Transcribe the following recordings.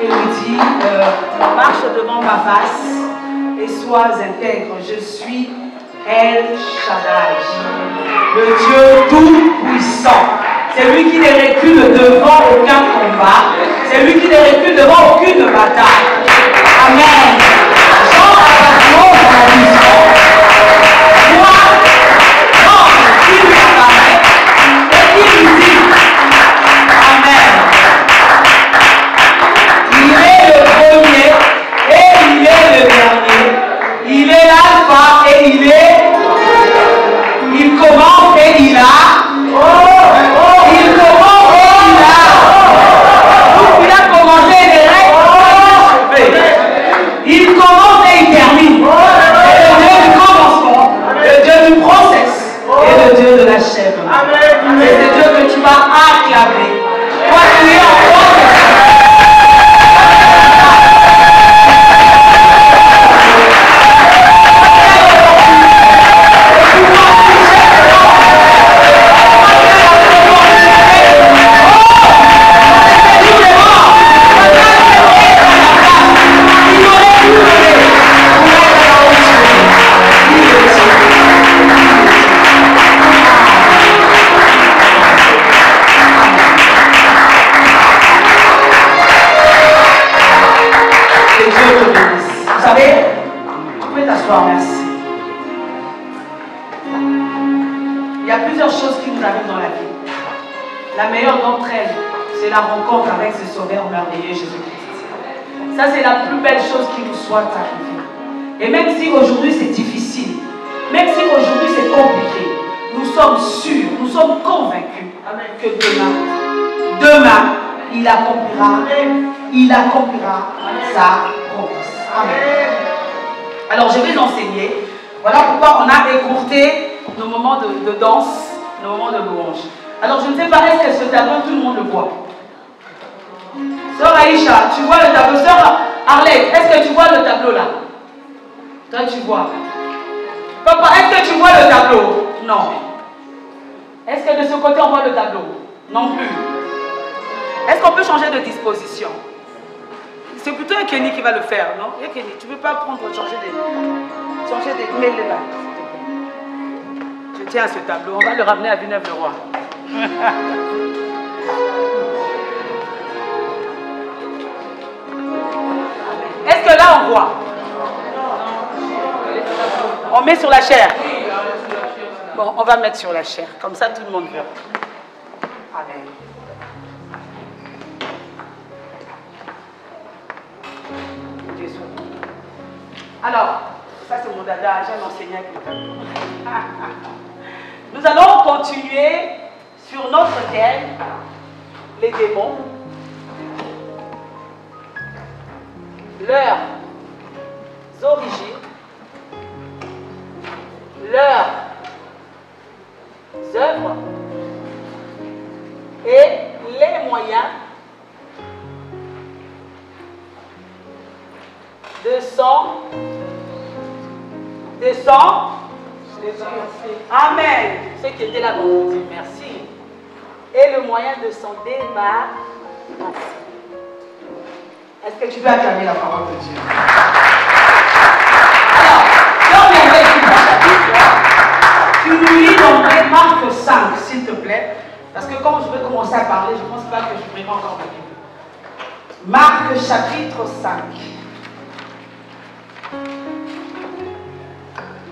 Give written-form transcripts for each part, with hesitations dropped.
et lui dit, marche devant ma face et sois intègre. Je suis El Shaddai, le Dieu tout-puissant. C'est lui qui ne recule devant aucun combat. C'est lui qui ne recule devant aucune bataille. Amen. Jean a dans la vision. Moi, Jean, qui lui apparaît et qui lui dit Amen. Il est le premier et il est le dernier. Il est l'alpha et il est. Il commence et il a. Il commence et il a. Donc il a commencé les règles. Il commence et il termine. C'est le Dieu du commencement, le Dieu du process et le Dieu de la chèvre. C'est ce Dieu que tu vas acclamer. Toi, tu es en process. Merci. Il y a plusieurs choses qui nous arrivent dans la vie. La meilleure d'entre elles, c'est la rencontre avec ce Sauveur merveilleux Jésus-Christ. Ça, c'est la plus belle chose qui nous soit arrivée. Et même si aujourd'hui c'est difficile, même si aujourd'hui c'est compliqué, nous sommes sûrs, nous sommes convaincus que demain, il accomplira sa promesse. Amen. Alors je vais enseigner. Voilà pourquoi on a écourté nos moments de danse, nos moments de louange. Alors je ne sais pas, est-ce que ce tableau, tout le monde le voit? Sœur Aïcha, tu vois le tableau? Sœur Arlette, est-ce que tu vois le tableau là? Toi tu vois. Papa, est-ce que tu vois le tableau? Non. Est-ce que de ce côté on voit le tableau? Non plus. Est-ce qu'on peut changer de disposition? C'est plutôt Kenny qui va le faire, non? Kenny, tu ne peux pas prendre, changer des mails là. Je tiens à ce tableau, on va le ramener à Villeneuve-le-Roi. Est-ce que là on voit? On met sur la chair. Bon, on va mettre sur la chair, comme ça tout le monde verra. Amen. Alors, ça c'est mon dada, j'aime enseigner avec le tableau. Nous allons continuer sur notre thème, les démons, leurs origines, leurs œuvres et les moyens de s'en. Amen. Ceux qui étaient là vont vous dire merci. Et le moyen de s'en débarrasser. Est-ce que tu veux acclamer la parole de Dieu? Alors, dans le chapitre, tu nous lis dans Marc 5, s'il te plaît. Parce que quand je vais commencer à parler, je ne pense pas que je prépare encore ma Bible. Marc chapitre 5.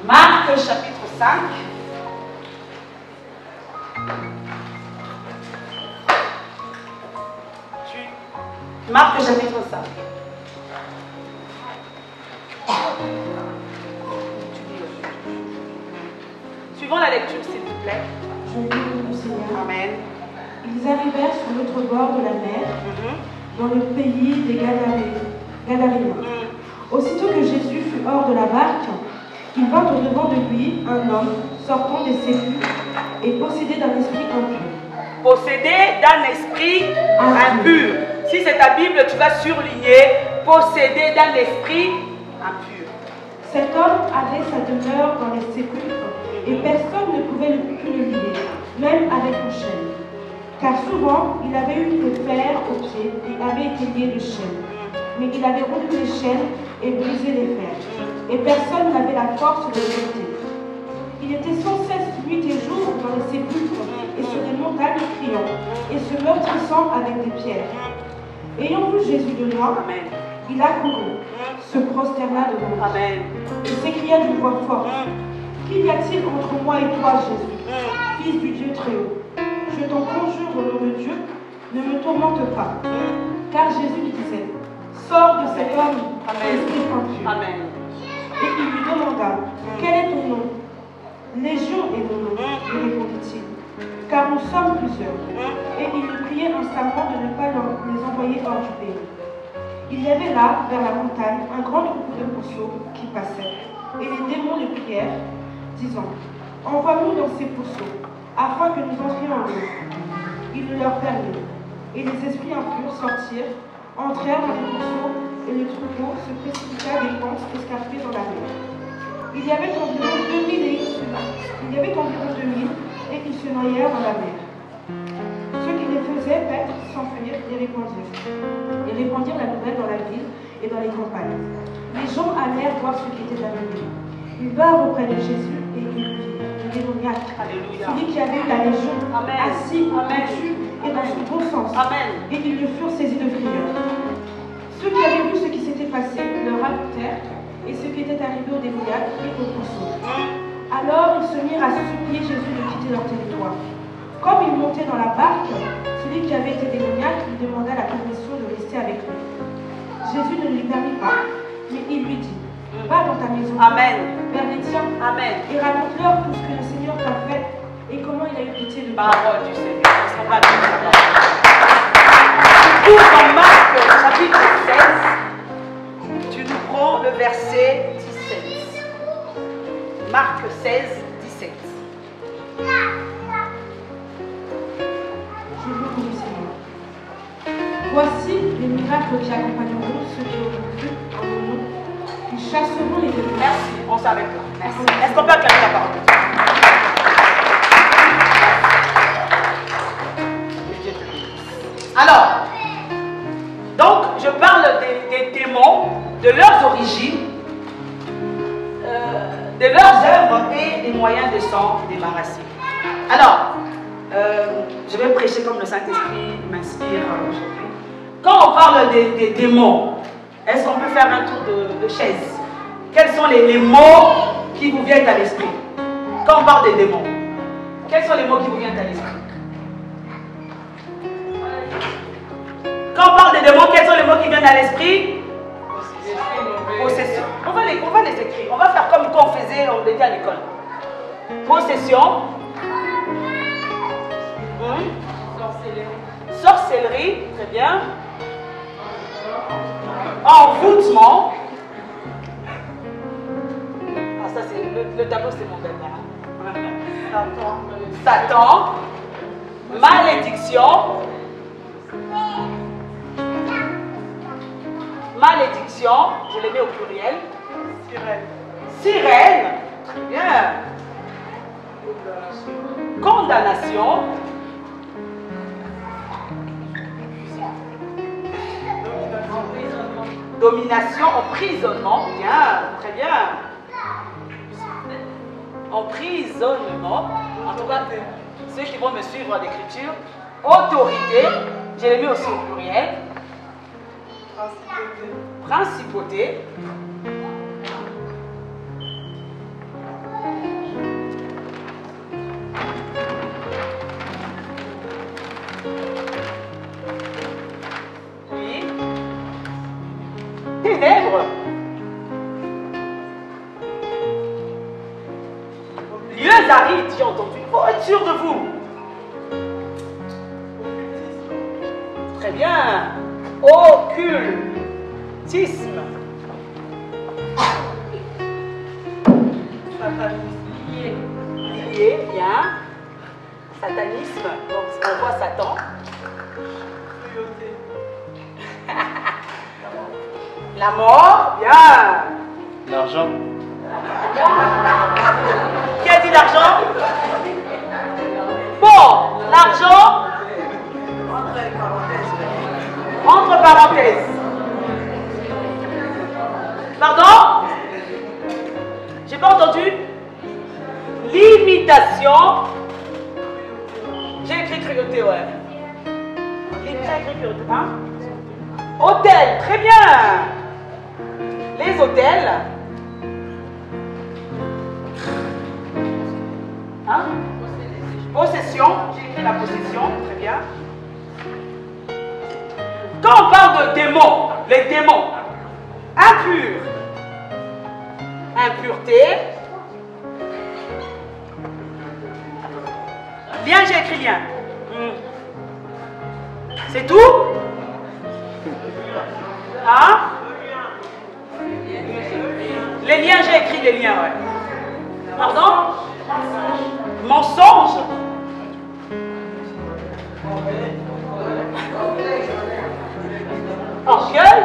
Marc chapitre 5. Marc chapitre 5. Suivons la lecture, s'il vous plaît. Je lis mon Seigneur. Amen. Ils arrivèrent sur l'autre bord de la mer, dans le pays des Gadaréens. Aussitôt que Jésus fut hors de la barque, il vint au-devant de lui un homme sortant des sépulcres et possédé d'un esprit impur. Possédé d'un esprit impur. Si c'est ta Bible, tu vas surligner possédé d'un esprit impur. Cet homme avait sa demeure dans les sépulcres et personne ne pouvait plus le lier, même avec une chaîne. Car souvent, il avait eu des fers aux pieds et avait été lié de chaînes. mais il avait rompu les chaînes et brisé les fers, et personne n'avait la force de le jeter. Il était sans cesse nuit et jour dans les sépulcres et sur les montagnes criant, et se meurtrissant avec des pierres. Ayant vu Jésus de loin, il accourut, se prosterna devant lui, et s'écria d'une voix forte, « Qu'y a-t-il entre moi et toi, Jésus, Fils du Dieu très haut? Je t'en conjure au nom de Dieu, ne me tourmente pas. » Car Jésus lui disait, « Sors de cet homme, esprit impur. » Et il lui demanda, « Quel est ton nom? » « Légion est mon nom, lui répondit-il, car nous sommes plusieurs. Et il lui priait instamment de ne pas les envoyer hors du pays. Il y avait là, vers la montagne, un grand troupeau de pourceaux qui passait, et les démons le prièrent, disant, « Envoie-nous dans ces pourceaux, afin que nous entrions en eux. » Il le leur permit, et les esprits impurs sortirent, entrèrent dans les pourceaux, et le troupeau se précipita des pentes escarpées dans la mer. Il y avait environ 2000 et ils se noyèrent dans la mer. Ceux qui les faisaient paître s'enfuirent et répandirent la nouvelle dans la ville et dans les campagnes. Les gens allèrent voir ce qui était arrivé. Ils vinrent auprès de Jésus et ils le virent, le démoniaque, celui qui avait eu la légion, assis, vêtu et dans son bon sens. Et ils le furent saisis de frayeur. Ceux qui avaient vu ce qui s'était passé leur racontèrent et ce qui était arrivé au démoniaque et au pourceau. Alors ils se mirent à supplier Jésus de quitter leur territoire. Comme il montait dans la barque, celui qui avait été démoniaque lui demanda la permission de rester avec lui. Jésus ne lui permit pas, mais il lui dit, « Va dans ta maison, vers les tiens, et raconte-leur tout ce que le Seigneur t'a fait et comment il a eu pitié de toi. » Parole du Seigneur. Pour dans Marc chapitre 16, tu nous prends le verset 17. Marc 16, 17. Je veux que le Seigneur. Voici les miracles qui accompagneront ceux qui auront cru en mon nom. Ils chasseront les démons. Merci, on s'arrête là. Merci. Est-ce qu'on peut acclamer la parole de Dieu? Alors, donc je parle des démons, de leurs origines, de leurs œuvres et des moyens de s'en débarrasser. Alors, je vais prêcher comme le Saint-Esprit m'inspire aujourd'hui. Quand on parle des démons, est-ce qu'on peut faire un tour de chaise? Quels sont les mots qui vous viennent à l'esprit? Quand on parle des démons, quels sont les mots qui vous viennent à l'esprit? Quand on parle des démons, quels sont les mots qui viennent à l'esprit? Possession. On va les écrire. On va faire comme quand on était à l'école. Possession. Sorcellerie. Très bien. Envoûtement. Ah, ça c'est le tableau, c'est mon bel. Satan. Malédiction. Malédiction, je les mets au pluriel. Sirène. Très bien. Condamnation. Domination, emprisonnement. Bien, très bien. Emprisonnement. En tout cas, ceux qui vont me suivre à l'écriture. Autorité, je les mets aussi au pluriel. Principauté. Oui. Ténèbres. Lieux arides, j'ai entendu. Il faut être sûr de vous. Très bien. Occultisme. Lié, bien. Satanisme, donc on voit Satan. La mort, bien. L'argent. Qui a dit l'argent? Bon, l'argent. Entre parenthèses. limitation. J'ai écrit cruauté, ouais. J'ai écrit cruauté, hein? Hôtel, très bien. Les hôtels. Hein? Possession, j'ai écrit la possession, très bien. Quand on parle de démons, les démons, impurs, impureté, lien, j'ai écrit lien. C'est tout? Hein? Les liens, j'ai écrit les liens, ouais. Pardon? Mensonge. Orgueil.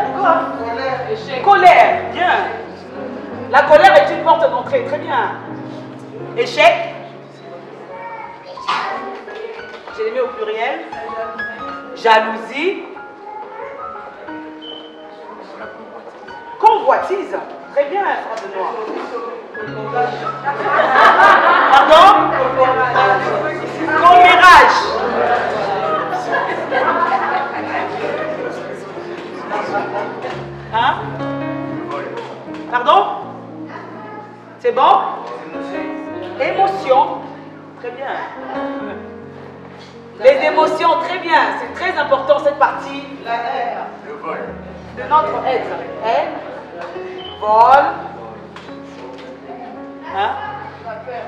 Colère. Bien. La colère est une porte d'entrée. Très bien. Échec. J'ai mis au pluriel. Jalousie. Convoitise. Très bien, frère de Noir. Pardon? Commérage. Hein? Pardon? C'est bon? Émotion. Très bien. Les émotions, très bien. C'est très important cette partie de notre être. Haine, vol. Hein?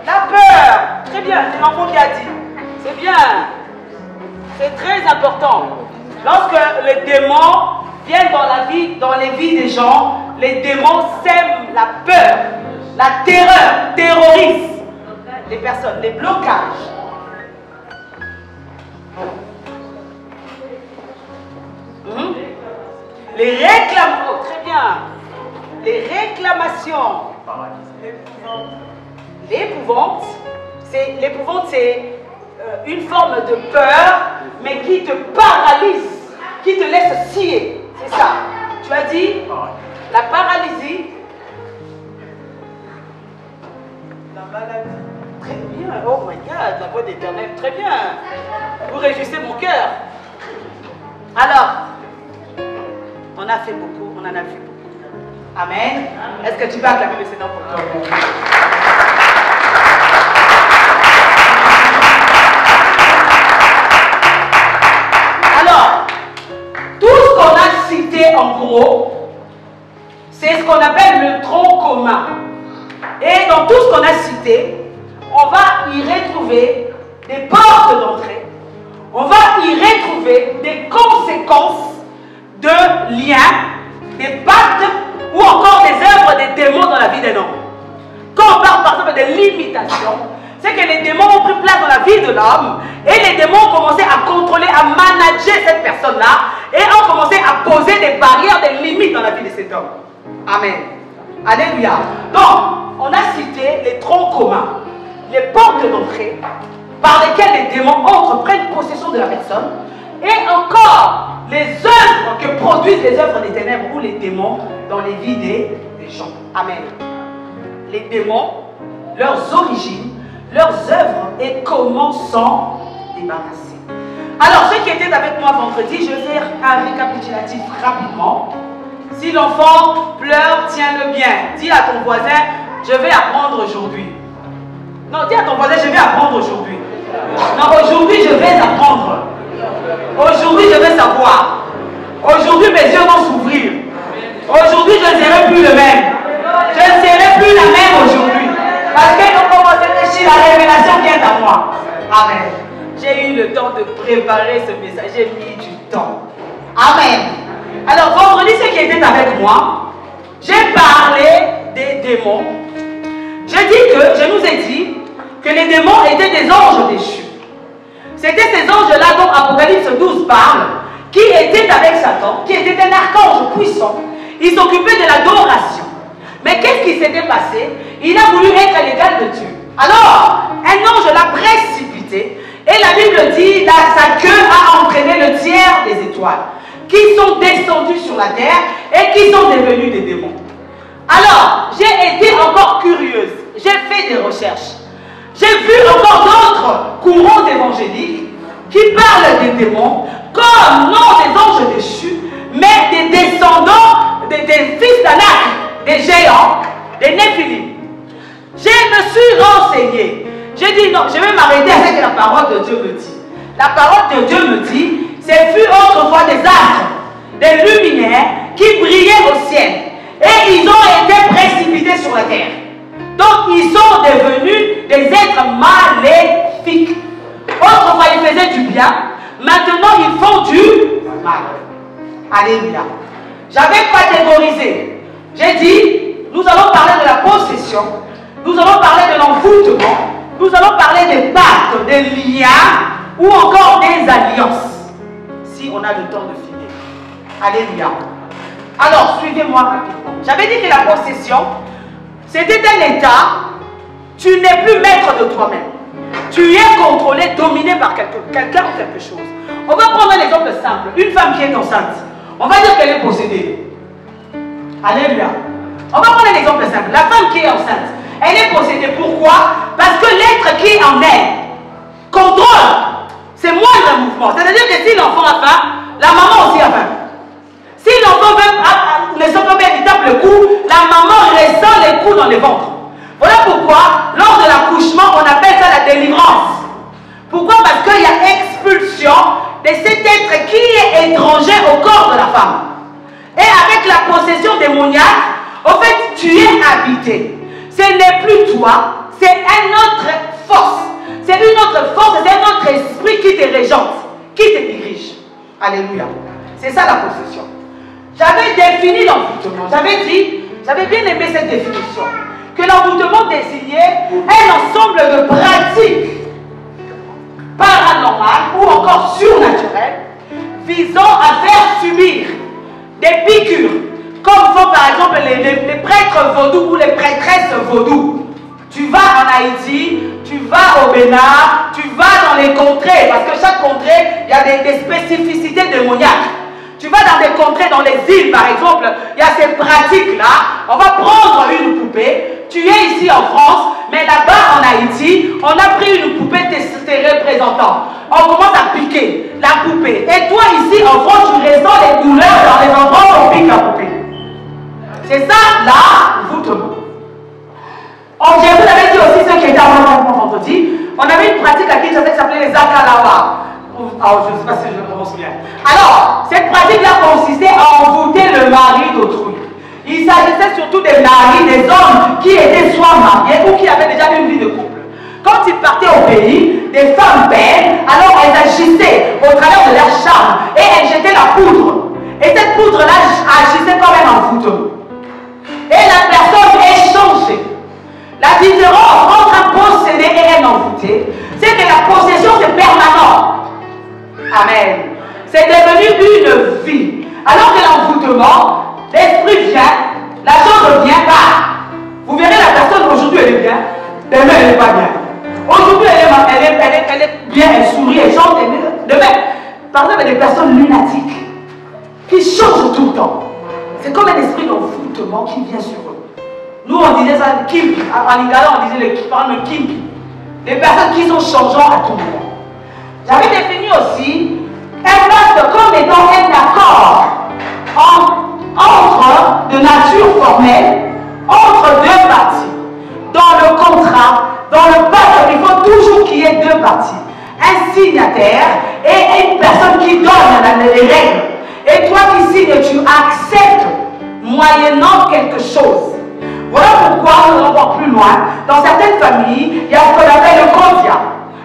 La peur. Très bien, c'est l'enfant qui a dit. C'est bien. C'est très important. Lorsque les démons viennent dans les vies des gens, les démons sèment la peur, la terreur, terrorisent les personnes, les blocages. Les réclamations, très bien. Les réclamations. L'épouvante, c'est une forme de peur, mais qui te paralyse, qui te laisse scier. C'est ça. Tu as dit la paralysie. La maladie. Très bien. Oh my God, la voix d'Éternel. Très bien. Vous réjouissez mon cœur. Alors, on a fait beaucoup, on en a vu beaucoup. Amen. Est-ce que tu vas acclamer le Seigneur pour toi? Alors, tout ce qu'on a cité en gros, c'est ce qu'on appelle le tronc commun. Et dans tout ce qu'on a cité, on va y retrouver des portes d'entrée, on va y retrouver des conséquences de liens, des pactes ou encore des œuvres des démons dans la vie d'un homme. Quand on parle par exemple de limitation, c'est que les démons ont pris place dans la vie de l'homme et les démons ont commencé à contrôler, à manager cette personne-là et ont commencé à poser des barrières, des limites dans la vie de cet homme. Amen. Alléluia. Donc, on a cité les troncs communs, les portes d'entrée par lesquelles les démons entrent, prennent possession de la personne et encore les œuvres que produisent les œuvres des ténèbres ou les démons dans les vies des gens. Amen. Les démons, leurs origines, leurs œuvres et comment s'en débarrasser. Alors, ceux qui étaient avec moi vendredi, je vais faire un récapitulatif rapidement. Si l'enfant pleure, tiens-le bien. Dis à ton voisin, je vais apprendre aujourd'hui. Non, dis à ton voisin, je vais apprendre aujourd'hui. Non, aujourd'hui, je vais apprendre. Aujourd'hui, je vais savoir. Aujourd'hui, mes yeux vont s'ouvrir. Aujourd'hui, je ne serai plus le même. Je ne serai plus la même aujourd'hui. Parce que nous commençons à réfléchir, la révélation vient à moi. Amen. J'ai eu le temps de préparer ce message. J'ai mis du temps. Amen. Alors, vendredi, ceux qui étaient avec moi, j'ai parlé des démons. Je nous ai dit que les démons étaient des anges déchus. C'était ces anges-là dont Apocalypse 12 parle, qui étaient avec Satan, qui était un archange puissant. Il s'occupait de l'adoration. Mais qu'est-ce qui s'était passé? Il a voulu être à l'égal de Dieu. Alors, un ange l'a précipité, et la Bible dit, sa queue a entraîné le tiers des étoiles, qui sont descendus sur la terre et qui sont devenus des démons. Alors, j'ai été encore curieuse. J'ai fait des recherches. J'ai vu encore d'autres courants évangéliques qui parlent des démons comme non des anges déchus, mais des descendants, des fils d'Anak, des géants, des Néphilim. Je me suis renseigné. J'ai dit non, je vais m'arrêter à ce que la parole de Dieu me dit. La parole de Dieu me dit, c'est fut autrefois des astres, des luminaires qui brillaient au ciel. Et ils ont été précipités sur la terre. Donc ils sont devenus des êtres maléfiques. Autrefois ils faisaient du bien, maintenant ils font du mal. Alléluia. J'avais catégorisé. J'ai dit, nous allons parler de la possession, nous allons parler de l'envoûtement, nous allons parler des pactes, des liens ou encore des alliances. Si on a le temps de finir. Alléluia. Alors, suivez-moi rapidement. J'avais dit que la possession, c'était un état, tu n'es plus maître de toi-même. Tu es contrôlé, dominé par quelqu'un ou quelque chose. On va prendre un exemple simple. Une femme qui est enceinte, on va dire qu'elle est possédée. Alléluia. On va prendre un exemple simple. La femme qui est enceinte, elle est possédée. Pourquoi? Parce que l'être qui est en elle contrôle ses moindres mouvements. C'est-à-dire que si l'enfant a faim, la maman aussi a faim. Si l'enfant ne sent pas bien, il tape le cou, la maman ressent les coups dans le ventre. Voilà pourquoi, lors de l'accouchement, on appelle ça la délivrance. Pourquoi? Parce qu'il y a expulsion de cet être qui est étranger au corps de la femme. Et avec la possession démoniaque, en fait, tu es habité. Ce n'est plus toi, c'est une autre force. C'est une autre force, c'est un autre esprit qui te régente, qui te dirige. Alléluia. C'est ça la possession. J'avais défini l'envoûtement. J'avais bien aimé cette définition. Que l'envoûtement désignait un ensemble de pratiques paranormales ou encore surnaturelles visant à faire subir des piqûres, comme font par exemple les prêtres vaudous ou les prêtresses vaudous. Tu vas en Haïti, tu vas au Bénin, tu vas dans les contrées, parce que chaque contrée, il y a des spécificités démoniaques. Tu vas dans des contrées, dans les îles par exemple, il y a ces pratiques-là. On va prendre une poupée, tu es ici en France, mais là-bas en Haïti, on a pris une poupée te représentant. On commence à piquer la poupée. Et toi ici en France, tu ressens les douleurs dans les endroits où on pique la poupée. C'est ça, là, l'envoûtement. Je vous avais dit aussi ceux qui étaient en vendredi, on avait une pratique à Kinshasa qui s'appelait les Akalawa. Je ne sais pas si je le prononce bien. Alors, cette pratique-là consistait à envoûter le mari d'autrui. Il s'agissait surtout des maris, des hommes qui étaient soit mariés ou qui avaient déjà une vie de couple. Quand ils partaient au pays, des femmes belles, alors elles agissaient au travers de leur charme et elles jetaient la poudre. Et cette poudre-là agissait comme un envoûtement. Et la personne est changée. La différence entre un possédé et un envoûté, c'est que la possession c'est permanent. Amen. C'est devenu une vie. Alors que l'envoûtement, l'esprit vient, la chose revient pas. Vous verrez la personne aujourd'hui elle est bien, demain elle n'est pas bien. Aujourd'hui elle est bien, elle sourit, elle chante, demain. Par exemple, il y a des personnes lunatiques qui changent tout le temps. C'est comme un esprit d'envoûtement qui vient sur eux. Nous on disait ça, kimpi. En lingala on disait le kimpi. Des personnes qui sont changeantes à tout moment. J'avais défini aussi un pacte comme étant un accord entre de nature formelle, entre deux parties. Dans le contrat, dans le pacte, il faut toujours qu'il y ait deux parties. Un signataire et une personne qui donne les règles. Et toi qui signes, tu acceptes moyennant quelque chose. Voilà pourquoi nous allons voir plus loin. Dans certaines familles, il y a ce qu'on appelle le kodia.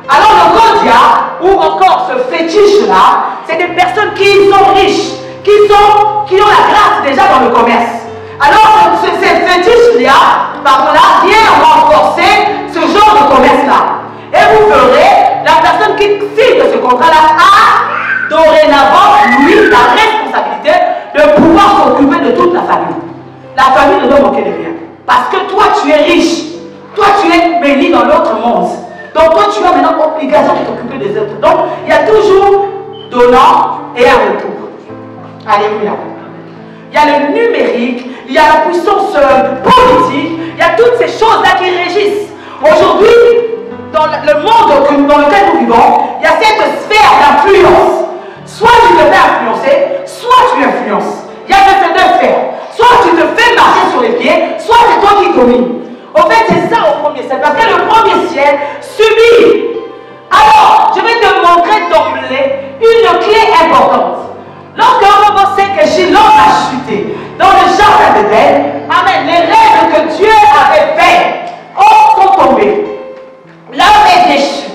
Alors le kodia, ou encore ce fétiche-là, c'est des personnes qui sont riches, qui ont la grâce déjà dans le commerce. Alors ce fétiche-là, par-là, vient renforcer ce genre de commerce-là. Et vous verrez, la personne qui signe ce contrat-là a dorénavant, lui, la responsabilité de pouvoir s'occuper de toute la famille. La famille ne doit manquer de rien. Parce que toi, tu es riche. Toi, tu es béni dans l'autre monde. Donc, toi, tu as maintenant l'obligation de t'occuper des autres. Donc, il y a toujours donnant et un retour. Alléluia. Il y a le numérique, il y a la puissance politique, il y a toutes ces choses-là qui régissent. Aujourd'hui, dans le monde dans lequel nous vivons, il y a cette sphère d'influence. Soit tu te fais influencer, soit tu influences. Il y a ces deux sphères. Soit tu te fais marcher sur les pieds, soit c'est toi qui domines. En fait, c'est ça au premier ciel. Parce que le premier ciel subit. Alors, je vais te montrer d'emblée une clé importante. Lorsque on sait que Shiloh a chuté dans le jardin d'Éden, amen, les règles que Dieu avait faites sont tombées. L'homme est déchu.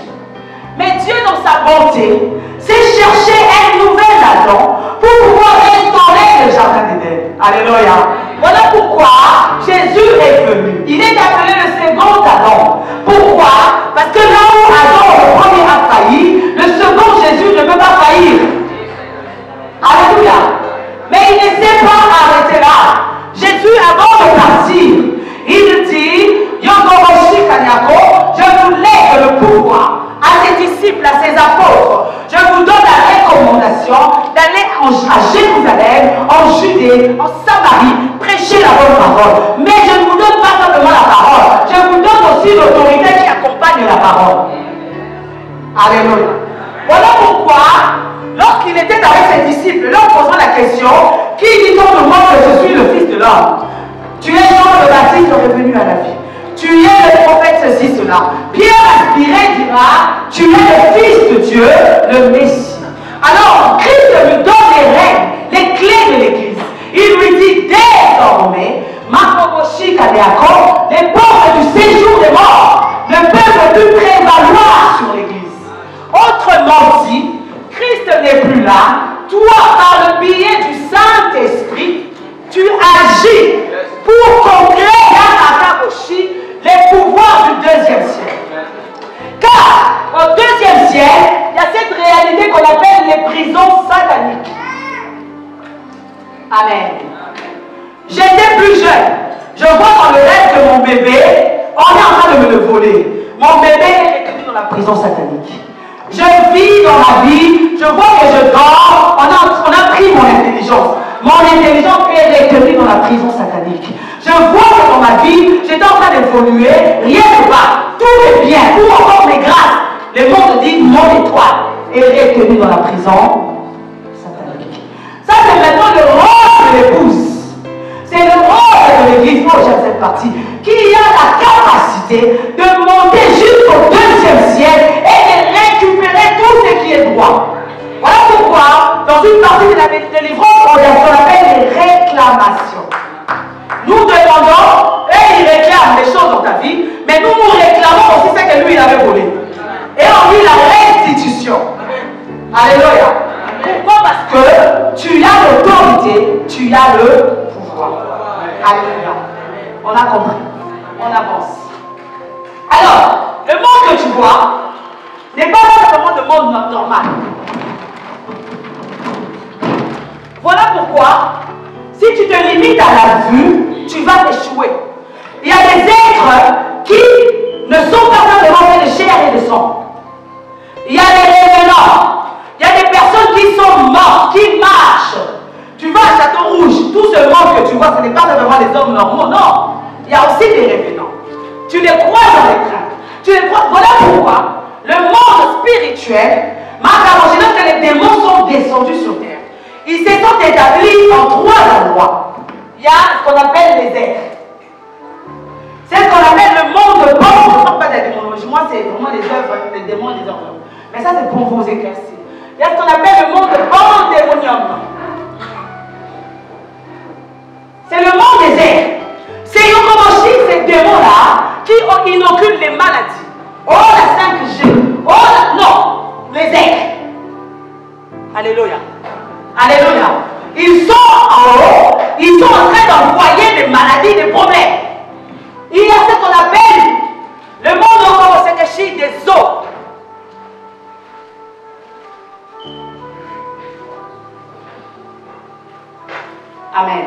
Mais Dieu, dans sa bonté, s'est cherché un nouvel Adam pour pouvoir restaurer le jardin d'Éden. Alléluia. Voilà pourquoi Jésus est venu. Il est appelé le second Adam. Pourquoi? Parce que là où Adam, le premier, a failli, le second Jésus ne peut pas faillir. Alléluia. Mais il ne s'est pas arrêté là. Jésus, avant de partir, il dit, Yogoroshi Kanyako, je vous lègue le pouvoir à ses disciples, à ses apôtres. Je vous donne la recommandation d'aller à Jérusalem, en Judée, en Samarie, prêcher la bonne parole. Mais je ne vous donne pas simplement la parole, je vous donne aussi l'autorité qui accompagne la parole. Alléluia. Voilà pourquoi, lorsqu'il était avec ses disciples, leur posant la question, qui dit-on de moi que je suis le Fils de l'homme? Tu es Jean le Baptiste revenu à la vie. Tu es le prophète ceci, cela. Pierre inspiré dira, tu es le Fils de Dieu, le Messie. Alors, Christ lui donne les règles, les clés de l'Église. Il lui dit désormais, Makoboshi Kadeako, les portes du séjour des morts ne peuvent plus prévaloir sur l'Église. Autrement dit, Christ n'est plus là. Toi, par le biais du Saint-Esprit, tu agis pour conquérir Yakaboshi les pouvoirs du deuxième siècle. Car au deuxième siècle, il y a cette réalité qu'on appelle les prisons sataniques. Amen. J'étais plus jeune. Je vois dans le rêve que mon bébé, on est en train de me le voler. Mon bébé est retenu dans la prison satanique. Je vis dans la vie, je vois que je dors, on a pris mon intelligence. Mon intelligence est retenue dans la prison satanique. Je vois que dans ma vie, j'étais en train d'évoluer, rien ne va, tout est bien, tout encore mes grâces. Le monde dit, mon étoile est retenue dans la prison satanique. Ça, c'est maintenant le rôle de l'épouse. C'est le rôle de l'église, moi j'aime cette partie, qui a la capacité de monter jusqu'au deuxième ciel et de récupérer tout ce qui est droit. Voilà pourquoi, dans une partie de la délivrance, on appelle les réclamations. Nous demandons, et il réclame des choses dans ta vie, mais nous réclamons aussi ce que lui il avait volé. Et on dit la restitution. Alléluia. Pourquoi? Parce que tu as l'autorité, tu as le pouvoir. Alléluia. On a compris. On avance. Alors, le monde que tu vois n'est pas simplement le monde normal. Voilà pourquoi, si tu te limites à la vue, tu vas échouer. Il y a des êtres qui ne sont pas simplement faits de chair et de sang. Il y a des révélants. Il y a des personnes qui sont mortes, qui marchent. Tu vas à Château-Rouge, tout ce monde que tu vois, ce n'est pas simplement les hommes normaux, non. Il y a aussi des révélants. Tu les crois dans les trains. Tu les crois. Voilà pourquoi le monde spirituel, lorsque les démons sont descendus sur terre, ils se sont établis en 3 endroits. Il y a ce qu'on appelle les êtres. C'est ce qu'on appelle le monde de bon. Je ne parle pas de la démonologie. Moi, c'est vraiment les œuvres, les démons et les œuvres. Mais ça, c'est pour vous éclaircir. Il y a ce qu'on appelle le monde de pandémonium. C'est le monde des êtres. C'est Yokomoshi, ces démons-là, qui inoculent les maladies. Oh, la 5G. Oh, non. Les êtres. Alléluia. Alléluia. Ils sont en haut. Ils sont en train d'envoyer des maladies, des problèmes. Il y a ce qu'on appelle le monde des eaux. Amen.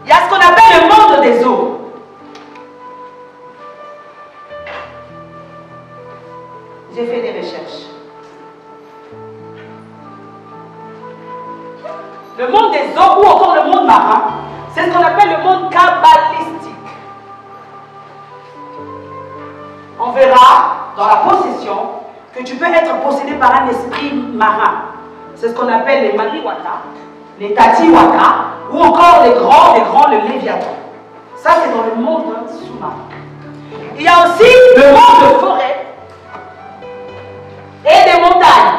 Il y a ce qu'on appelle le monde des eaux. J'ai fait des recherches. Le monde des eaux ou encore le monde marin, c'est ce qu'on appelle le monde kabbalistique. on verra dans la possession que tu peux être possédé par un esprit marin. C'est ce qu'on appelle les maniwata, les tatiwata, ou encore les grands, le léviathan. Ça, c'est dans le monde sous-marin. Il y a aussi le monde de forêt et des montagnes.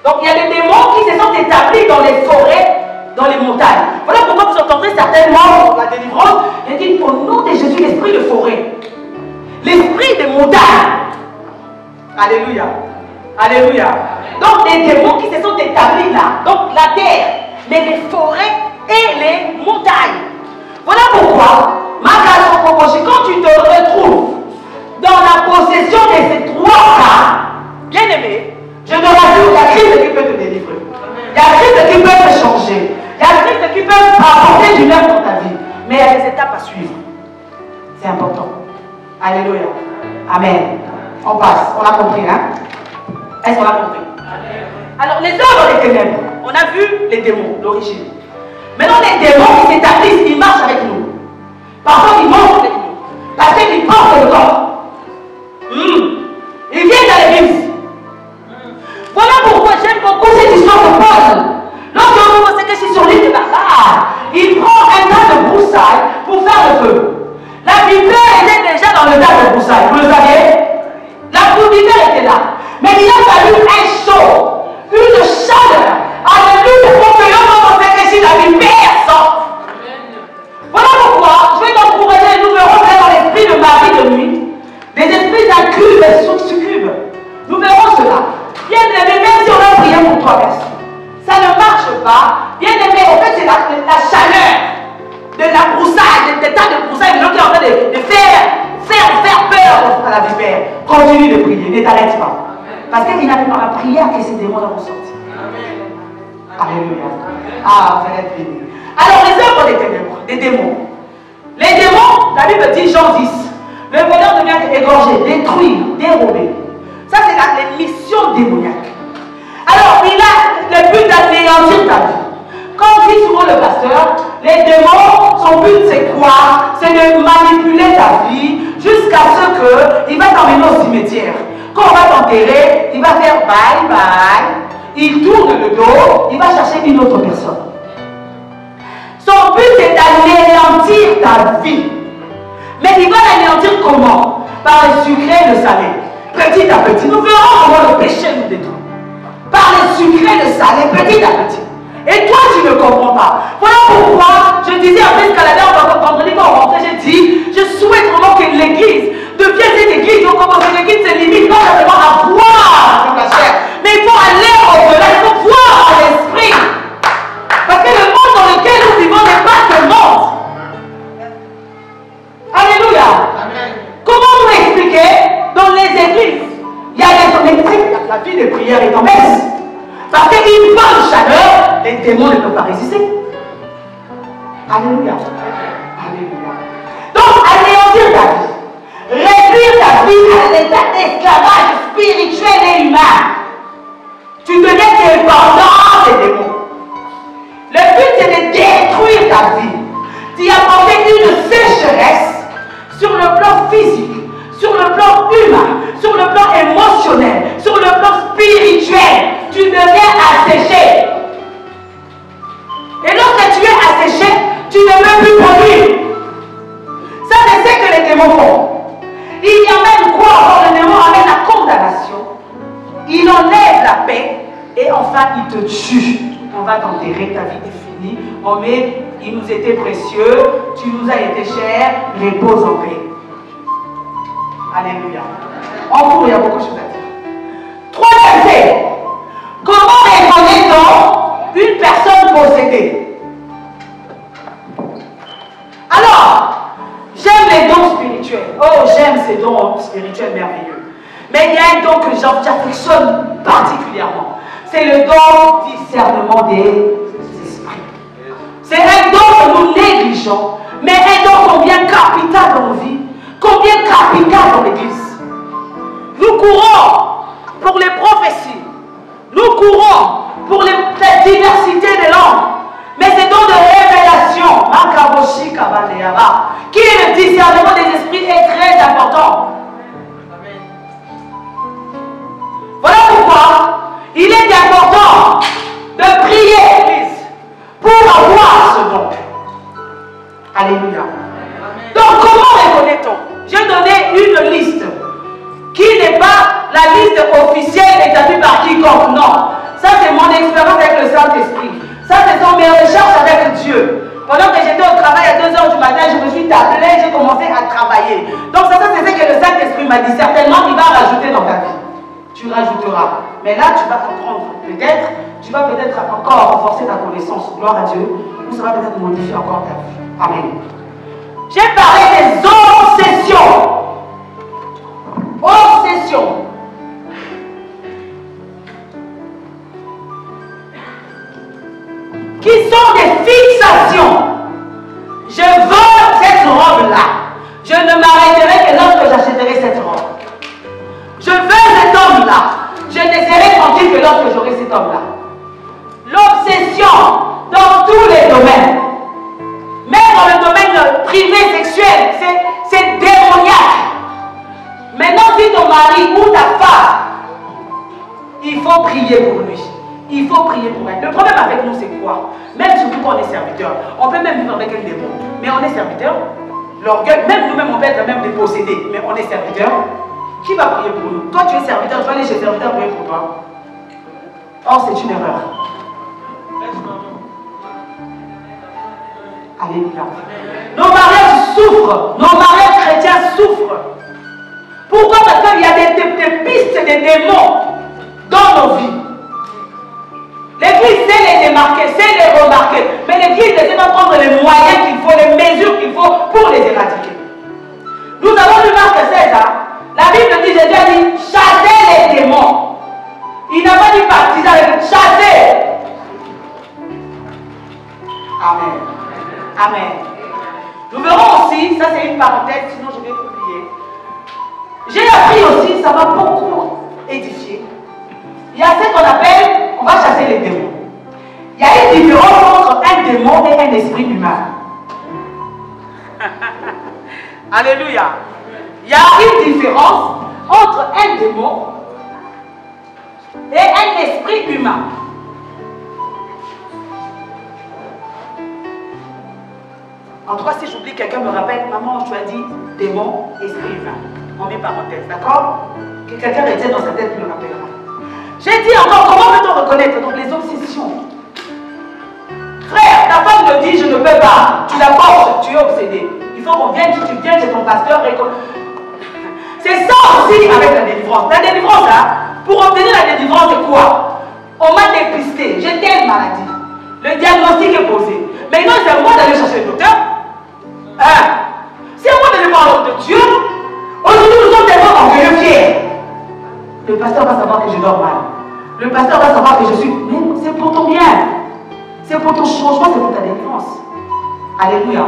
Donc, il y a des démons qui se sont établis dans les forêts, dans les montagnes. Voilà pourquoi vous entendrez certainement dans la délivrance, il dit au nom de Jésus, l'esprit de forêt, l'esprit des montagnes. Alléluia. Alléluia. Donc, des démons qui se sont établis là, donc la terre, mais les forêts et les montagnes. Voilà pourquoi, quand tu te retrouves dans la possession de ces trois cas, bien aimé, je te rassure, il y a Christ qui peut te délivrer. Il y a Christ qui peut te changer. Il y a Christ qui peut apporter du neuf dans ta vie. Mais il y a des étapes à suivre. C'est important. Alléluia. Amen. On passe. On a compris, hein? Est-ce qu'on a compris? Alors, les œuvres dans les ténèbres, on a vu les démons, l'origine. Maintenant, les démons qui s'établissent, ils marchent avec nous. Parfois, ils mangent avec nous. Parce qu'ils portent le corps. Ils viennent à l'église. Voilà pourquoi j'aime beaucoup cette histoire de Paul. Lorsque vous pensez que je suis sur l'île de Barbare, il prend un tas de broussailles pour faire le feu. La vipère était déjà dans le tas de broussailles, vous le saviez? La vipère était là. Mais il a fallu un chaud, une chaleur. Alléluia, pour que l'homme pense que si la vipère sorte. Voilà pourquoi je vais t'encourager, nous verrons dans l'esprit de Marie de nuit, des esprits d'incubes et succubes. Nous verrons cela. Bien aimé, même si on a prié pour toi, ça ne marche pas. Bien aimé, en fait, c'est la chaleur de la broussaille, des tas de broussailles, des gens qui sont en train de faire peur à la vipère. Continue de prier, ne t'arrête pas. Parce qu'il n'a pas la prière que ces démons vont sortir. Alléluia. Ah, vous allez être bénis. Alors, les œuvres des ténèbres, des démons. Les démons, la Bible dit, Jean 10, le voleur devient égorger, détruire, dérober. Ça, c'est les missions démoniaques. Alors, il a le but d'anéantir ta vie. Comme dit souvent le pasteur, les démons, son but c'est quoi? C'est de manipuler ta vie jusqu'à ce qu'il va t'emmener au cimetière. Quand on va t'enterrer, il va faire bye bye. Il tourne le dos, il va chercher une autre personne. Son but c'est d'anéantir ta vie. Mais il va l'anéantir comment? Par le sucré et le salé. Petit à petit, nous verrons comment le péché nous détruit. Par le sucré et le salé, petit à petit. Et toi, tu ne comprends pas. Voilà pourquoi je disais après ce Canada, vendredi quand on rentrait, j'ai dit, je souhaite vraiment que l'église devienne cette église. Donc, comment l'église se limite pas simplement à voir dans la chair, mais il faut aller au-delà, il faut voir à l'esprit. Parce que le monde dans lequel nous vivons n'est pas ce monde. Alléluia. Amen. Comment nous expliquer dans les églises? Il y a la vie de prière est en baisse. Parce qu'une bonne chaleur, les démons ne peuvent pas résister. Alléluia. Alléluia. Donc, anéantir ta vie, réduire ta vie à l'état d'esclavage spirituel et humain. Tu deviens dépendant des démons. Le but, c'est de détruire ta vie, d'y apporter une sécheresse sur le plan physique, sur le plan humain, sur le plan émotionnel, sur le plan spirituel. Tu deviens asséché. Et lorsque tu es asséché, tu ne peux plus produire. Ça, c'est ce que les démons font. Il y a même quoi? Quand le démon amène la condamnation, il enlève la paix et enfin il te tue. On va t'enterrer, ta vie est finie. Oh, mais il nous était précieux, tu nous as été cher, repose en paix. Alléluia. En cours, il y a beaucoup de choses à dire. Troisième fait. Comment reconnaît-on une personne possédée? Alors, j'aime les dons spirituels. Oh, j'aime ces dons spirituels merveilleux. Mais il y a un don que j'affectionne particulièrement. C'est le don discernement des esprits. C'est un don que nous négligeons, mais un don combien capital dans nos vies, combien capital dans l'Église. Nous courons pour les prophéties. Nous courons pour la diversité des langues. Mais c'est dans de révélation. qui est le discernement des esprits est très important. Voilà pourquoi il est important de prier pour avoir ce don. Alléluia. Donc comment reconnaît-on? J'ai donné une liste qui n'est pas la liste officielle établie par quiconque. Non. Ça c'est mon expérience avec le Saint-Esprit. Ça ce sont mes recherches avec Dieu. Pendant que j'étais au travail à 2 h du matin, je me suis tablé, j'ai commencé à travailler. Donc ça c'est ce que le Saint-Esprit m'a dit. Certainement il va rajouter dans ta vie. Tu rajouteras. Mais là tu vas apprendre. Peut-être, tu vas peut-être encore renforcer ta connaissance. Gloire à Dieu. Ou ça va peut-être modifier encore ta vie. Amen. J'ai parlé des obsessions. Obsessions. Qui sont des fixations. Je veux cette robe-là. Je ne m'arrêterai que lorsque j'achèterai cette robe. Je veux cet homme-là. Je ne serai tranquille que lorsque j'aurai cet homme-là. L'obsession dans tous les domaines. Même dans le domaine privé sexuel, c'est démoniaque. Maintenant, si ton mari ou ta femme, il faut prier pour lui. Il faut prier pour elle. Le problème avec nous, c'est quoi? Même surtout quand on est serviteur, on peut même vivre avec un démon. Mais on est serviteur. L'orgueil, même nous-mêmes, on peut être même dépossédés. Mais on est serviteur. Qui va prier pour nous? Toi, tu es serviteur, tu vas aller chez le serviteur prier pour toi. Or, c'est une erreur. Alléluia. Nos mariages souffrent. Nos mariages chrétiens souffrent. Pourquoi? Parce qu'il y a des pistes, des démons dans nos vies. L'Église sait les démarquer, sait les remarquer. Mais l'Église ne sait pas prendre les moyens qu'il faut, les mesures qu'il faut pour les éradiquer. Nous avons lu Marc 16. La Bible dit, Jésus a dit, chassez les démons. Il n'a pas dit partisans, il dit chassez. Amen. Amen. Nous verrons aussi, ça c'est une parenthèse, sinon je vais oublier. J'ai appris aussi, ça m'a beaucoup édifié. Il y a ce qu'on appelle, on va chasser les démons. Il y a une différence entre un démon et un esprit humain. Alléluia. Il y a une différence entre un démon et un esprit humain. En tout cas, si j'oublie, quelqu'un me rappelle, maman, tu as dit démon, esprit humain. On met parenthèse, d'accord? Que quelqu'un retient dans sa tête, me rappellera. J'ai dit encore, comment peut-on reconnaître donc les obsessions? Frère, ta femme te dit, je ne peux pas. Tu la portes, tu es obsédé. Il faut qu'on vienne, tu viens chez ton pasteur et c'est ça aussi avec la délivrance. La délivrance, là, pour obtenir la délivrance, c'est quoi? On m'a dépisté, j'ai telle maladie. Le diagnostic est posé. Maintenant, c'est à moi d'aller chercher le docteur. C'est à moi d'aller voir l'homme de Dieu. Aujourd'hui, nous sommes tellement orgueilleux, fiers. Le pasteur va savoir que je dors mal. Le pasteur va savoir que je suis... Mais c'est pour ton bien. C'est pour ton changement, c'est pour ta délivrance. Alléluia.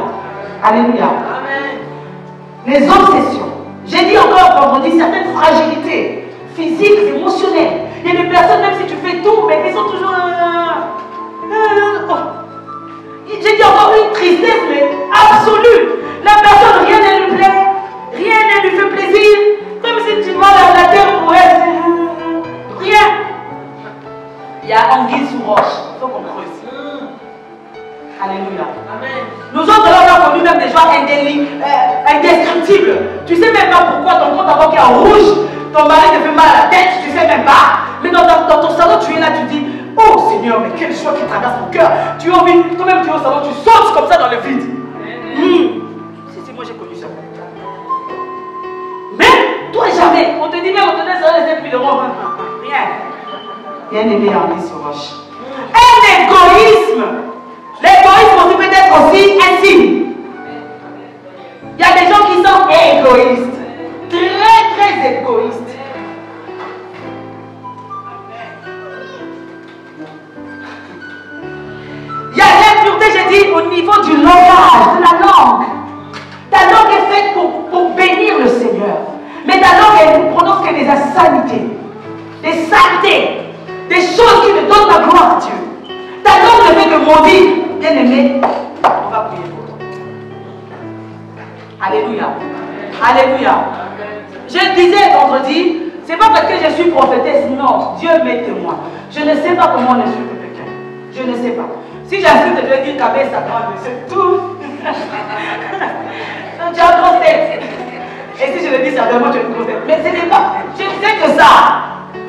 Alléluia. Amen. Les obsessions. J'ai dit encore vendredi certaines fragilités physiques, émotionnelles. Il y a des personnes, même si tu fais tout, mais ils sont toujours... J'ai dit encore une tristesse, mais absolue. La personne, rien ne lui plaît, rien ne lui fait plaisir. Comme si tu vois la terre pour elle. Rien. Il y a anguille sous roche. Il faut qu'on creuse. Alléluia. Amen. Nous autres, on a connu même des joies indescriptibles. Tu sais même pas pourquoi ton compte en banque est en rouge. Ton mari te fait mal à la tête, tu sais même pas. Mais dans ton salon, tu es là, tu dis, oh Seigneur, mais quelle joie qui traverse mon cœur. Tu as envie, toi-même tu es au salon, tu sautes comme ça dans le vide. Si, moi j'ai connu ça. Mais toi jamais, on te dit même, on te donne ça les 7 000 €. Rien. Rien n'est mis en vie sur roche. Un égoïsme. L'égoïsme aussi peut être aussi un signe. Il y a des gens qui sont égoïstes. Très égoïstes. Il y a l'impureté, j'ai dit, au niveau du langage, de la langue. Ta langue est faite pour bénir le Seigneur. Mais ta langue, elle ne prononce que des insanités, des saletés, des choses qui ne donnent pas gloire à Dieu. Ta langue ne fait que maudire. Bien aimé, on va prier pour toi. Alléluia. Alléluia. Je disais vendredi, c'est pas parce que je suis prophétesse, non, Dieu m'est témoin. Je ne sais pas comment on insulte quelqu'un. Je ne sais pas. Si j'insulte, je vais dire qu'avec sa grande, c'est tout. Tu as une grosse tête. Et si je le dis sérieusement, tu as une grosse tête. Mais ce n'est pas. Je ne sais que ça.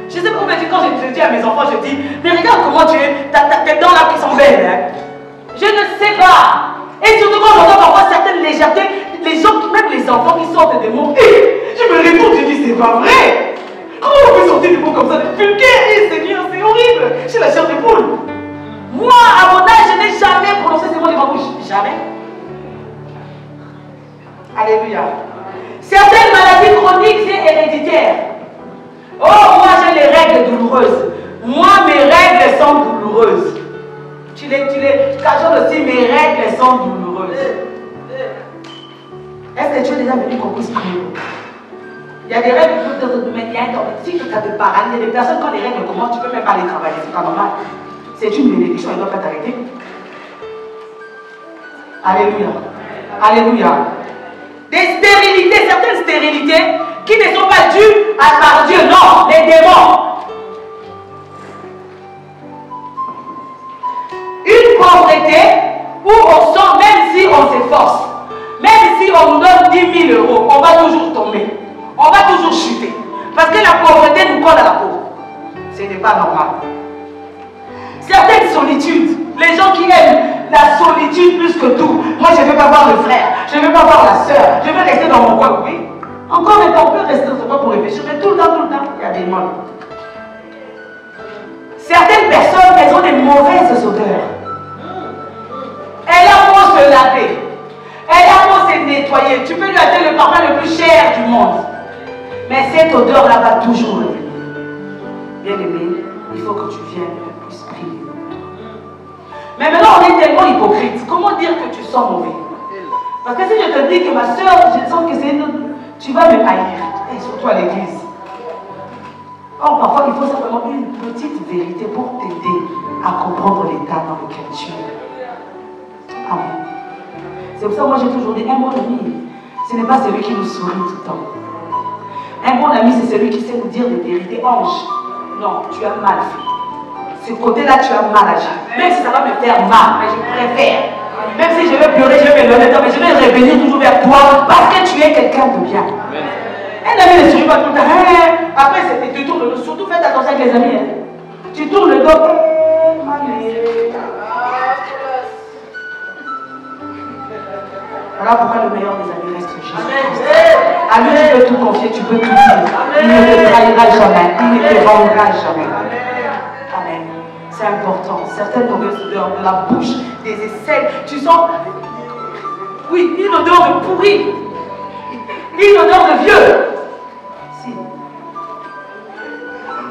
Je sais pas comment quand je dis à mes enfants, je dis, mais regarde comment tu es, tes dents là qui sont belles. Hein. Je ne sais pas. Et surtout quand j'entends parfois certaines légèretés, les gens, même les enfants qui sortent des mots, je me réponds, je dis, c'est pas vrai. Comment on peut sortir des mots comme ça, des vulgaires, Seigneur, c'est horrible. J'ai la chair de poule. Moi, à mon âge, je n'ai jamais prononcé ces mots de ma bouche. Jamais. Alléluia. Certaines maladies chroniques et héréditaires. Oh, moi j'ai les règles douloureuses. Moi, mes règles sont douloureuses. Tu les cajoles aussi, mes règles sont douloureuses. Est-ce que tu es déjà venu qu'on puisse prier? Il y a des règles, mais il y a un temps. Si tu as des paralyses, il y a des personnes, quand les règles commencent, tu ne peux même pas les travailler. C'est pas normal. C'est une bénédiction, elle ne doit pas t'arrêter. Alléluia. Alléluia. Des stérilités, certaines stérilités qui ne sont pas dues par Dieu, non, les démons. Une pauvreté où on sent, même si on s'efforce, même si on nous donne 10 000 euros, on va toujours tomber. On va toujours chuter. Parce que la pauvreté nous colle à la peau. Ce n'est pas normal. Certaines solitudes, les gens qui aiment la solitude plus que tout. Moi, je ne veux pas voir le frère, je ne veux pas voir la soeur, je veux rester dans mon coin. Oui. Encore un temps, on peut rester dans son coin pour réfléchir, mais tout le temps, il y a des modes. Certaines personnes, elles ont des mauvaises odeurs. Elle a beau se laver, elle a beau se nettoyer. Tu peux lui acheter le parfum le plus cher du monde. Mais cette odeur-là va toujours revenir. Bien-aimé, il faut que tu viennes le plus prier. Mais maintenant, on est tellement hypocrite. Comment dire que tu sens mauvais? Parce que si je te dis que ma soeur, je sens que c'est une autre, tu vas me haïr. Et surtout à l'église. Or, parfois, il faut simplement une petite vérité pour t'aider à comprendre l'état dans lequel tu es. Amen. C'est pour ça que moi j'ai toujours dit, un bon ami, ce n'est pas celui qui nous sourit tout le temps. Un bon ami, c'est celui qui sait nous dire des vérités. Ange, non, tu as mal fait. Ce côté-là, tu as mal agi. Même si ça va me faire mal, mais je préfère. Même si je vais pleurer, je vais me lever, mais je vais revenir toujours vers toi parce que tu es quelqu'un de bien. Un ami ne sourit pas tout le temps. Après, tu tournes le dos. Surtout faites attention avec les amis. Tu tournes le dos. Voilà pourquoi le meilleur des amis reste Jésus. À lui, tu peux tout confier, tu peux tout dire. Il ne te trahira jamais. Il ne te rendra jamais. Amen. C'est important. Certaines mauvaises odeurs de la bouche, des aisselles. Tu sens, oui, une odeur de pourri. Une odeur de vieux. Si.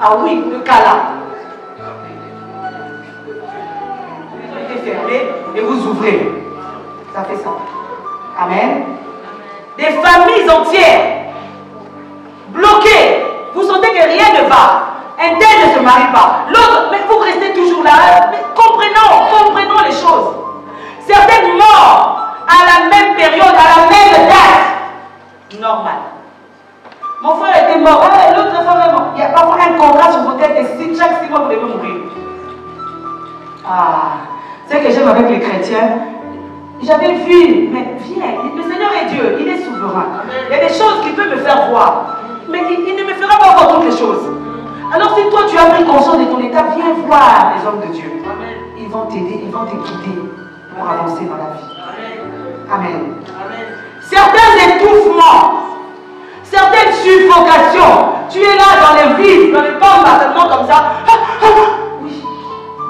Ah oui, le câlin. Ils ont été fermés et vous ouvrez. Ça fait ça. Amen. Des familles entières bloquées. Vous sentez que rien ne va. Un tel ne se marie pas. L'autre, mais vous restez toujours là. Mais comprenons les choses. Certaines morts à la même période, à la même date. Normal. Mon frère était mort. L'autre femme est morte. Il y a parfois un contrat sur vos têtes et chaque 6 mois vous devez mourir. Ce que j'aime avec les chrétiens. J'avais vu, mais viens, le Seigneur est Dieu, il est souverain. Il y a des choses qu'il peut me faire voir, mais il ne me fera pas voir toutes les choses. Alors si toi tu as pris conscience de ton état, viens voir les hommes de Dieu. Ils vont t'aider, ils vont te guider pour avancer dans la vie. Amen. Certains étouffements, certaines suffocations, tu es là dans les vides, dans les pommes, certainement comme ça. Oui.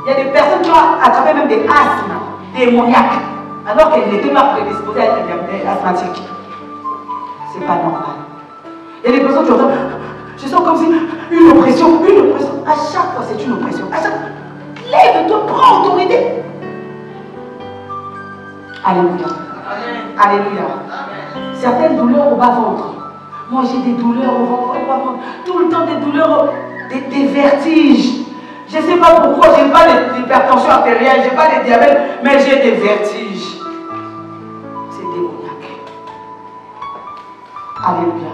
Il y a des personnes qui ont attrapé même des asthmes démoniaques. Alors qu'elle n'était pas prédisposée à être asthmatique. C'est pas normal. Il y a des personnes qui ont dit, je sens comme si une oppression. À chaque fois, c'est une oppression. À chaque fois, lève-toi, prends autorité. Alléluia. Alléluia. Certaines douleurs au bas-ventre. Moi, j'ai des douleurs au bas-ventre. Tout le temps, des douleurs, des vertiges. Je ne sais pas pourquoi, je n'ai pas d'hypertension artérielle, je n'ai pas de diabète, mais j'ai des vertiges. C'est démoniaque. Alléluia.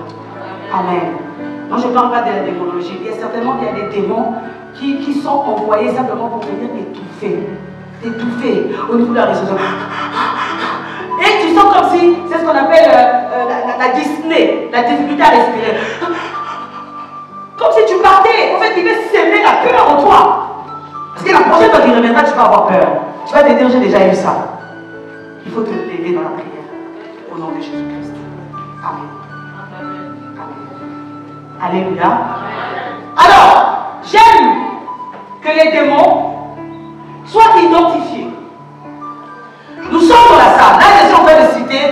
Amen. Moi, je ne parle pas de la démonologie. Il y a certainement des démons qui sont envoyés simplement pour venir t'étouffer au niveau de la résolution. Et tu sens comme si, c'est ce qu'on appelle la dyspnée, la difficulté à respirer. Comme si tu partais. En fait, il veut s'aimer la peur en toi. Parce que la prochaine fois qu'il reviendra, tu vas avoir peur. Tu vas te dire, j'ai déjà eu ça. Il faut te lever dans la prière. Au nom de Jésus-Christ. Amen. Amen. Alléluia. Alors, j'aime que les démons soient identifiés. Nous sommes dans la salle. Là, je suis en train de citer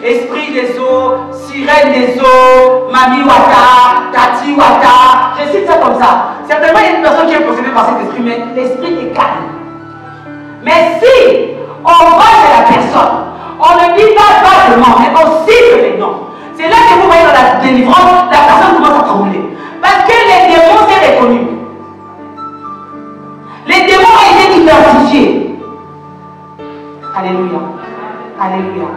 Esprit des eaux, Sirène des eaux, Mami Wata, Tati Wata. Je cite ça comme ça. Certainement, il y a une personne qui est possédée par cet esprit, mais l'esprit est calme. Mais si on va chez la personne, on ne dit pas le nom, mais on cite les noms. C'est là que vous voyez dans la délivrance, la personne commence à trembler. Parce que les démons, c'est reconnu. Les démons ont été identifiés. Alléluia. Alléluia.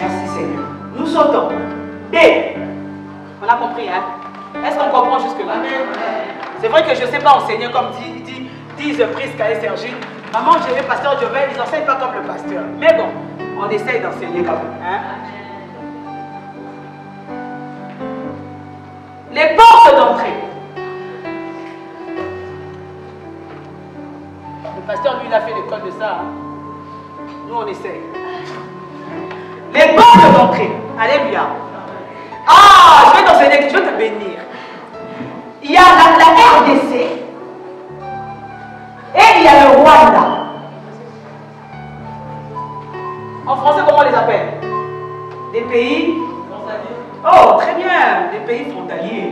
Merci Seigneur. Nous sautons. D. On a compris, hein? Est-ce qu'on comprend jusque-là? C'est vrai que je ne sais pas enseigner comme disent Prisca et Sergine. Maman, je vais pasteur Jovel, ils n'enseignent pas comme le pasteur. Mais bon, on essaye d'enseigner quand même. Hein? Les portes d'entrée. Le pasteur, lui, il a fait l'école de ça. Hein? Nous, on essaye. Les portes d'entrée. Alléluia. Ah, je vais t'enseigner, je vais te bénir. Il y a la RDC et il y a le Rwanda. En français, comment on les appelle? Des pays frontaliers. Oh, très bien, des pays frontaliers.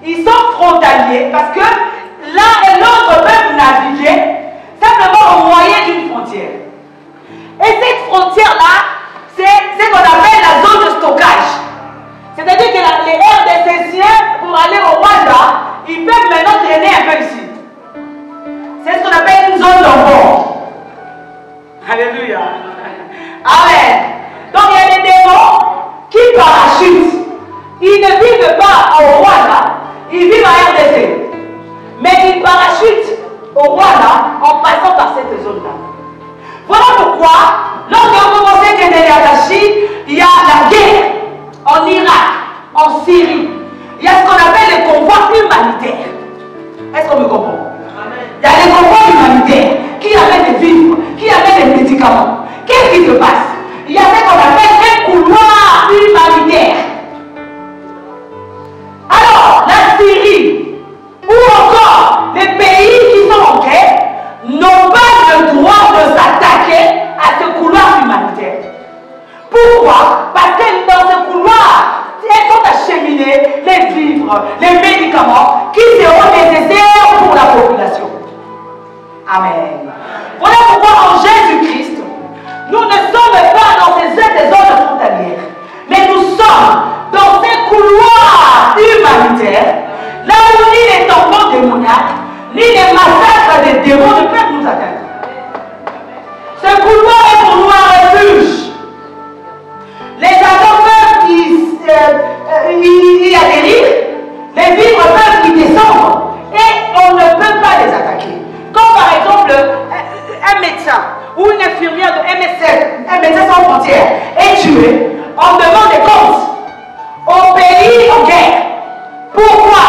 Ils sont frontaliers parce que l'un et l'autre peuvent naviguer simplement au moyen d'une frontière. Et cette frontière-là, c'est ce qu'on appelle la zone de stockage. C'est-à-dire que les RDCiens, pour aller au Rwanda, ils peuvent maintenant traîner un peu ici. C'est ce qu'on appelle une zone d'embord. Alléluia. Amen. Donc il y a des démons qui parachutent. Ils ne vivent pas au Rwanda, ils vivent en RDC. Mais ils parachutent au Rwanda en passant par cette zone-là. Voilà pourquoi, lorsque vous pensez que Neliagashi, il y a la guerre en Irak, en Syrie. Il y a ce qu'on appelle les convois humanitaires. Est-ce qu'on me comprend? Il y a les convois humanitaires qui amènent des vivres, qui amènent des médicaments. Qu'est-ce qui se passe? Il y a ce qu'on appelle un couloir humanitaire. Alors, la Syrie, ou encore les pays qui sont en guerre, n'ont pas le droit de s'attaquer à ce couloir humanitaire. Pourquoi? Parce que dans ce couloir, elles sont acheminées les vivres, les médicaments qui seront nécessaires pour la population. Amen. Voilà pourquoi en Jésus-Christ, nous ne sommes pas dans ces zones frontalières, mais nous sommes dans ces couloirs humanitaires, là où ni les tampons démoniaques, ni les massacres des démons ne peuvent nous atteindre. Ce couloir est pour nous un refuge. Les avions peuvent y atterrir, les vivres peuvent y descendre et on ne peut pas les attaquer. Comme par exemple un médecin ou une infirmière de MSF, un médecin sans frontières, est tué, on demande des comptes au pays en guerre. Pourquoi?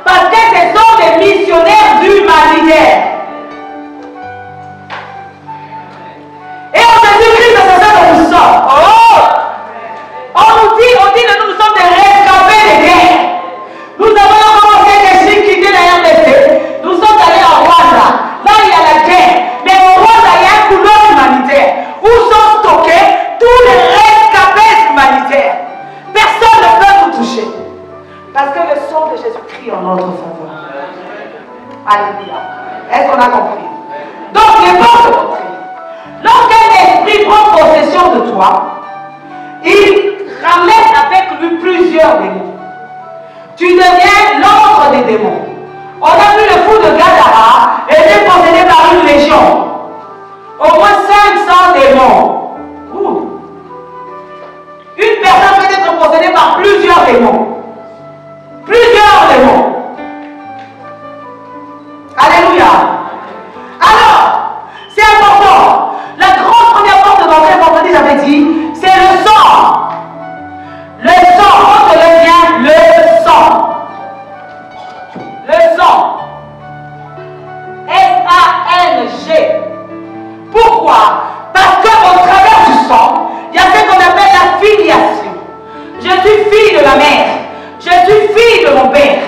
Parce que ce sont des missionnaires humanitaires. Et en Jésus-Christ, c'est ça que nous sommes. Oh! On dit que nous sommes des rescapés des guerres. Nous avons commencé des Chine quitter la RDC. Nous sommes allés en Rwanda. Là, il y a la guerre. Mais au Rwanda, il y a un couloir humanitaire où sont stockés tous les rescapés humanitaires. Personne ne peut nous toucher. Parce que le sang de Jésus crie en notre faveur. Alléluia. Est-ce qu'on a compris? Donc, les portes d'entrée. Lorsqu'un esprit prend possession de toi, il ramène avec lui plusieurs démons. Tu deviens l'ordre des démons. On a vu le fou de Gadara était possédé par une légion. Au moins 500 démons. Une personne démons. Plusieurs démons. Alléluia. Alors, c'est important. La grande première porte de danger, vendredi, j'avais dit, c'est le sang. Le sang, quand je le viens, le sang. Le sang. S-A-N-G. Pourquoi? Parce qu'au travers du sang, il y a ce qu'on appelle la filiation. Je suis fille de ma mère. Je suis fille de mon père.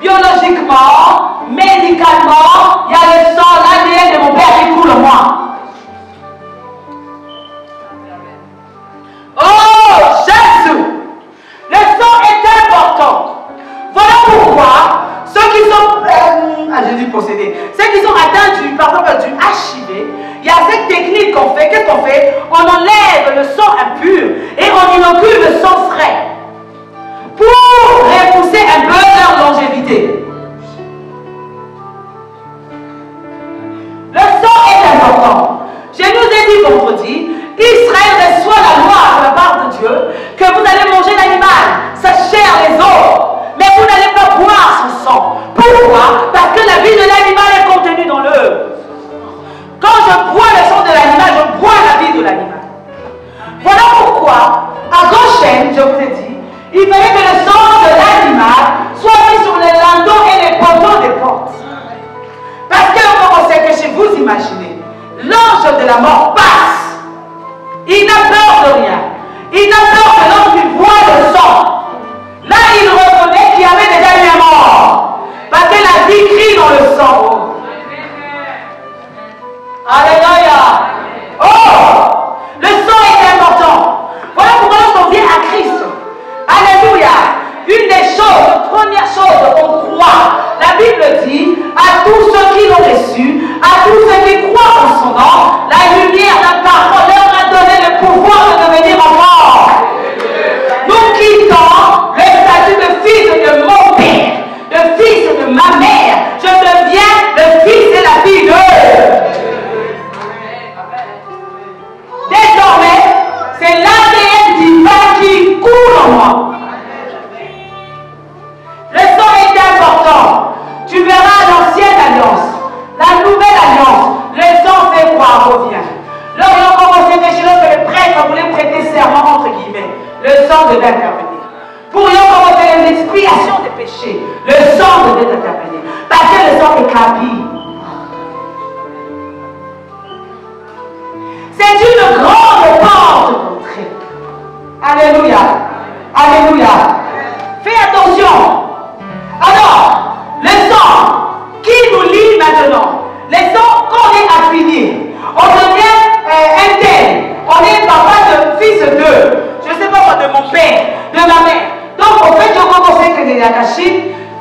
Biologiquement, médicalement, il y a le sang, l'ADN de mon père qui coule en moi. Oh, Jésus! Le sang est important. Voilà pourquoi ceux qui sont, j'ai dit possédés, ceux qui sont atteints du HIV, il y a cette technique qu'on fait. Qu'est-ce qu'on fait? On enlève le sang impur et on inocule le sang frais pour repousser un peu leur longévité. Le sang est important. Je nous ai dit vendredi, Israël reçoit la loi de la part de Dieu que vous allez manger l'animal, sa chair, les os, mais vous n'allez pas boire son sang. Pourquoi? Parce que la vie de l'animal est contenue dans l'œuf. Quand je bois le sang de l'animal, je bois la vie de l'animal. Voilà pourquoi, à Goshen, je vous ai dit, il fallait que le sang de l'animal soit mis sur les linteaux et les poteaux des portes. Parce que on sait que chez vous imaginez, l'ange de la mort passe. Il n'a peur de rien. Il n'a peur que lorsqu'il voit le sang. Là, il reconnaît qu'il y avait déjà eu un mort. Parce que la vie crie dans le sang. Alléluia. Oh, le sang est important. Voilà pourquoi lorsqu'on vient à Christ, alléluia, une des choses, première chose, on croit. La Bible dit à tous ceux qui l'ont reçu, à tous ceux qui croient en son nom, la lumière d'un parole leur a donné le pouvoir de devenir enfants. Nous quittons le statut de fils de mon père, de fils de ma mère. Je deviens le fils et la fille d'eux. Désormais, c'est l'ADN divin qui coule en moi. Le sang est important. Tu verras l'ancienne alliance, la nouvelle alliance. Le sang fait quoi? Revient. Lorsqu'on commençait chez nous, que le prêtre voulait prêter serment, entre guillemets, le sang devait intervenir. Pour y commencer l'expiation des péchés, le sang devait intervenir. Parce que le sang est capille. C'est une grande porte d'entrée. Alléluia. Alléluia. Fais attention. Alors, le sang qui nous lie maintenant, le sang qu'on est affilié, on devient interne, on est papa de fils d'eux, je ne sais pas moi, de mon père, de ma mère. Donc, au fait, je commence que les Yakashi,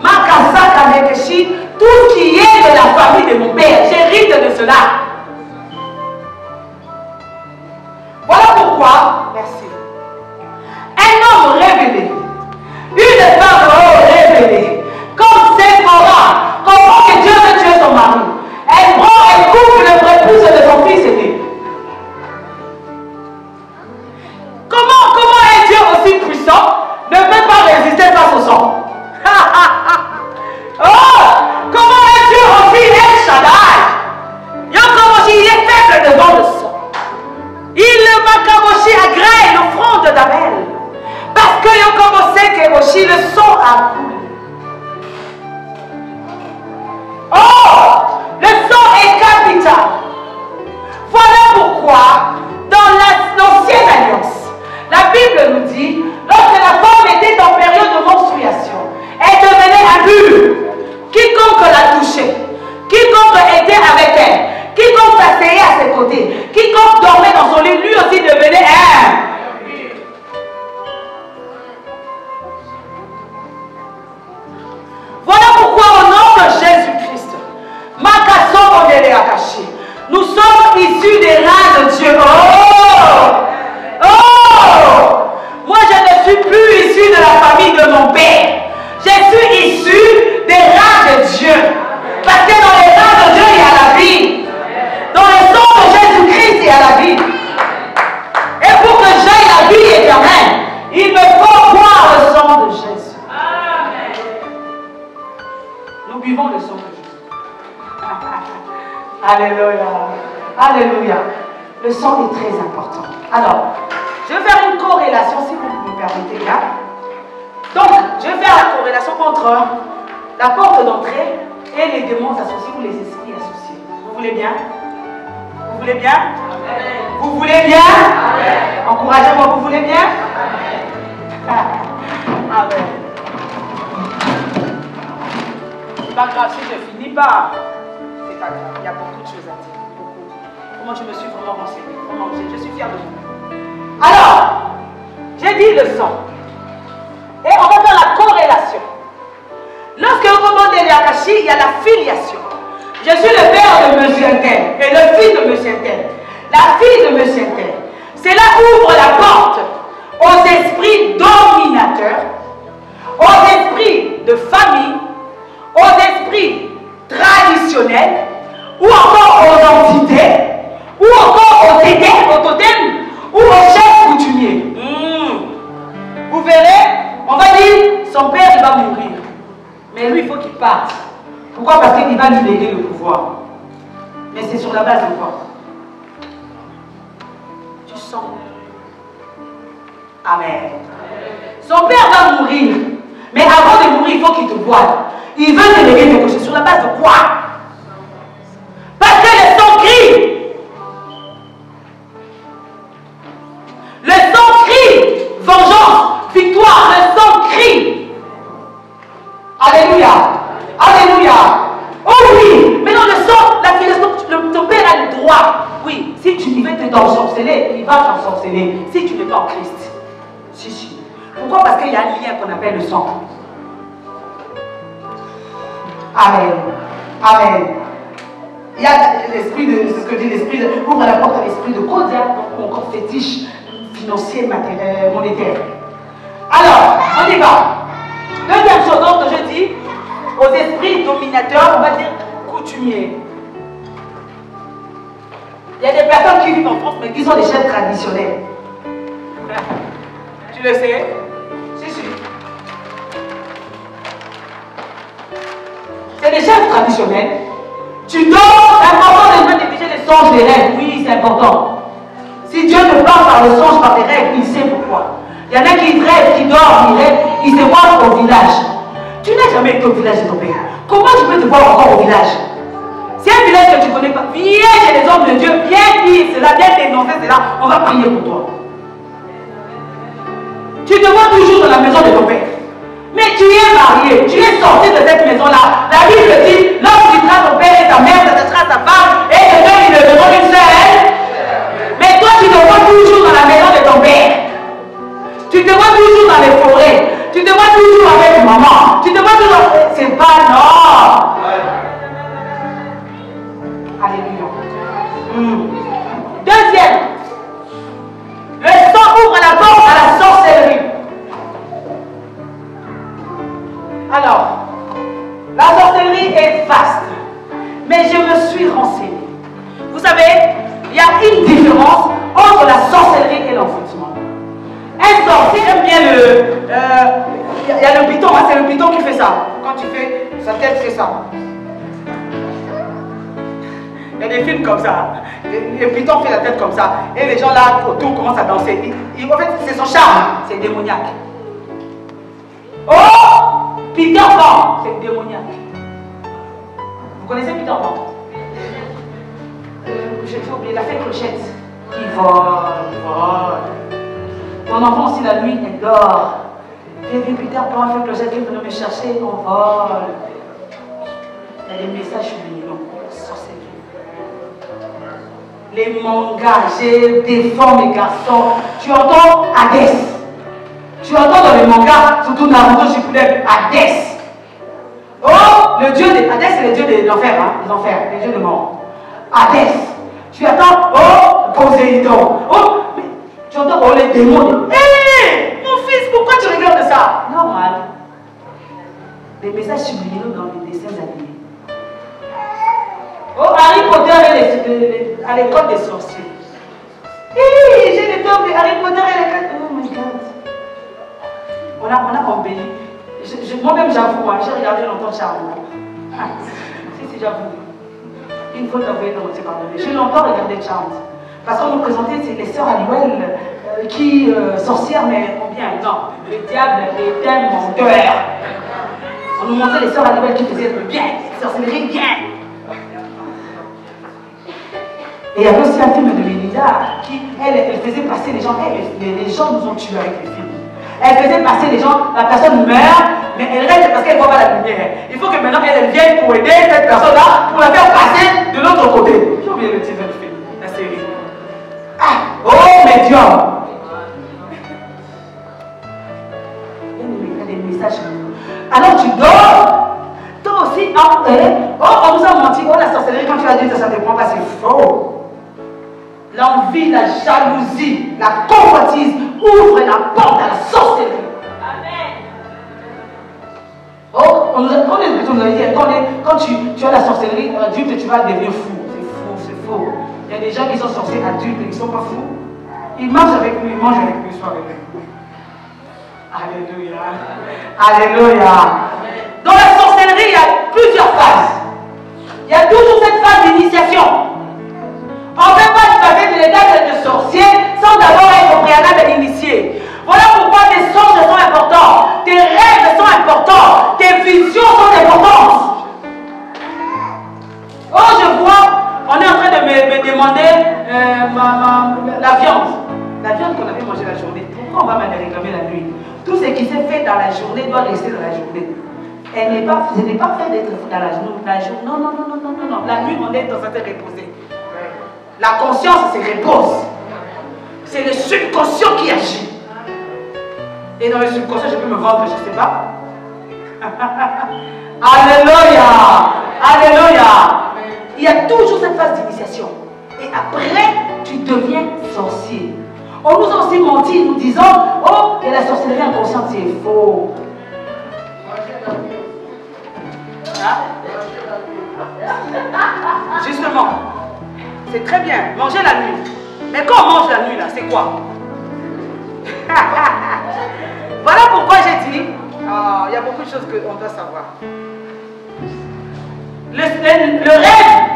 Makasa Kanekeshi, tout ce qui est de la famille de mon père, j'hérite de cela. Voilà pourquoi, merci. Un homme révélé, une femme révélée, comme Séphora, comprend que Dieu veut tuer son mari. Elle prend, elle coupe le prépuce de son fils aîné. Comment un Dieu aussi puissant ne peut pas résister face au sang? Oh, comment un Dieu aussi El Shaddai, il est faible devant le sang. Il m'a agrée l'offrande d'Abel. Parce que il commençait que aussi le sang a coulé. Oh, le sang est capital. Voilà pourquoi dans l'ancienne alliance, la Bible nous dit, lorsque la femme était en période de menstruation, elle devenait impure. Quiconque la touchait, quiconque était avec elle, quiconque s'asseyait à ses côtés, quiconque dormait dans son lit, lui aussi devenait impur. Alléluia. Alléluia. Le sang est très important. Alors, je vais faire une corrélation, si vous me permettez bien. Donc, je vais faire la corrélation entre la porte d'entrée et les démons associés ou les esprits associés. Vous voulez bien? Vous voulez bien? Amen. Vous voulez bien? Amen. Encouragez-moi, vous voulez bien? Amen. Amen. C'est pas grave si je ne finis pas. C'est pas grave, il y a beaucoup de choses à dire. Beaucoup. Comment je me suis vraiment renseignée. Vraiment, je suis fière de vous. Alors, j'ai dit le sang. Et on va faire la corrélation. Lorsque vous demandez l'Akashi, il y a la filiation. Je suis le père de monsieur Intel et le fils de monsieur Intel. La fille de monsieur Intel. Cela ouvre la porte aux esprits dominateurs, aux esprits de famille, aux esprits traditionnels, ou encore aux entités, ou encore aux totems, ou aux chefs coutumiers. Vous verrez, on va dire, son père il va mourir. Mais lui, il faut qu'il parte. Pourquoi? Parce qu'il va lui léguer le pouvoir. Mais c'est sur la base de quoi? Du sang. Amen. Son père va mourir. Mais avant de mourir, il faut qu'il te voie. Il veut te léguer quelque chose. Sur la base de quoi? Parce que le sang crie. Le sang crie. Vengeance, victoire, le sang crie. Alléluia. Alléluia. Oh oui. Maintenant le sang, la philosophie, ton père a le droit. Oui, si tu veux t'ensorceler, il va t'ensorceler. Si tu n'es pas en Christ. Si. Pourquoi? Parce qu'il y a un lien qu'on appelle le sang. Amen. Amen. Il y a l'esprit de, c'est ce que dit l'esprit de, ouvre la porte à l'esprit de Kodia, encore fétiche, financier, matériel, monétaire. Alors, on y va. Deuxième chose donc que je dis, aux esprits dominateurs, on va dire coutumiers. Il y a des personnes qui vivent en France, mais qui sont des chefs traditionnels. Tu le sais? Si. C'est des chefs traditionnels. Tu dors, c'est important de ne pas négliger les songes, les rêves. Oui, c'est important. Si Dieu te parle par le songe, par les rêves, il sait pourquoi. Il y en a qui rêvent, qui dorment, ils rêvent, ils se voient au village. Tu n'as jamais été au village de ton père. Comment tu peux te voir encore au village? C'est un village que tu ne connais pas. Viens chez les hommes de Dieu, viens dire cela, viens dénoncer cela, on va prier pour toi. Tu te vois toujours dans la maison de ton père. Mais tu es marié, tu es sorti de cette maison-là. La Bible dit, l'homme quittera ton père et ta mère, ça sera sa femme, et les deux, ils deviendront une seule. Mais toi, tu te vois toujours dans la maison de ton père. Tu te vois toujours dans les forêts. Tu te vois toujours avec maman. Tu te vois toujours... C'est pas non. Alléluia. Deuxième. Le sang ouvre la porte à la sorcellerie. Alors, la sorcellerie est vaste. Mais je me suis renseignée. Vous savez, il y a une différence entre la sorcellerie et l'envoûtement. Un sorcier aime bien le... Il y a le python, hein, c'est le python qui fait ça. Quand tu fais, sa tête fait ça. Il y a des films comme ça. Le python fait la tête comme ça. Et les gens là autour commencent à danser. En fait, c'est son charme. C'est démoniaque. Oh, Peter Pan, c'est démoniaque. Vous connaissez Peter Pan? J'ai oublié, la fée Clochette. Qui vole. Mon enfant aussi la nuit, elle dort. J'ai vu Peter Pan, la fée Clochette qui est venue me chercher, on vole. Il y a des messages subliminaux. Les mangas, je défends mes garçons. Tu entends Hadès. Tu entends dans les mangas, surtout Naruto Shippuden, Hadès. Oh, le dieu de Hadès, c'est le dieu de l'enfer, hein, les enfers, les dieux de mort. Hadès. Tu attends, oh, Poséidon. Oh, mais tu entends, oh, les démons. Hé, mon fils, pourquoi tu regardes ça? Normal. Les messages subliminaux dans les dessins animés. Oh, Harry Potter à l'école des sorciers. Hé, j'ai le top de Harry Potter et l'école. Oh my God. On a embelli. Moi-même, j'avoue, hein, j'ai regardé longtemps Charles. Si, j'avoue. une faute avouée dans Dieu pardonné. Je l'ai encore regardé Charles. Parce qu'on nous présentait les sœurs Aliwell qui, sorcières, mais combien? Non, le diable est un menteur. On nous montrait les sœurs Aliwell qui faisaient le bien, les sorcelleries bien. Et il y avait aussi un film de Mélinda qui, elle faisait passer les gens. Les gens nous ont tués avec les films. Elle faisait passer les gens, la personne meurt, mais elle reste parce qu'elle ne voit pas la lumière. Il faut que maintenant elle vienne pour aider cette personne-là, pour la faire passer de l'autre côté. J'ai oublié le titre du film, la série. Ah, oh médium. Il y a des messages. Alors tu dors, toi aussi, on nous a menti, oh la sorcellerie, quand tu as dit que ça ne te prend pas, c'est faux. L'envie, la jalousie, la convoitise ouvre la porte à la sorcellerie. Amen. Oh, on nous a dit, quand tu as la sorcellerie adulte, tu vas devenir fou. C'est fou, c'est faux. Il y a des gens qui sont sorciers adultes et qui ne sont pas fous. Ils marchent avec nous, ils mangent avec nous, ils sont avec nous. Alléluia. Alléluia. Dans la sorcellerie, il y a plusieurs phases. Il y a toujours cette phase d'initiation. On ne peut pas passer de l'état de sorcier sans d'abord être au préalable initié. Voilà pourquoi tes songes sont importants, tes rêves sont importants, tes visions sont importantes. Oh, je vois, on est en train de me demander la viande. La viande qu'on avait mangée la journée, pourquoi on va me réclamer la nuit? Tout ce qui s'est fait dans la journée doit rester dans la journée. Ce n'est pas fait d'être dans la journée. Non, non, non, non, non, non, non. La nuit, on est dans un temps reposé. La conscience se repose. C'est le subconscient qui agit. Et dans le subconscient, je peux me vendre, je ne sais pas. Alléluia. Alléluia. Il y a toujours cette phase d'initiation. Et après, tu deviens sorcier. On nous a aussi menti, nous disant, oh, il y a la sorcellerie inconsciente, c'est faux. Hein? Justement. C'est très bien, manger la nuit. Mais quand on mange la nuit, là, c'est quoi? Voilà pourquoi j'ai dit, il y a beaucoup de choses qu'on doit savoir. Le rêve,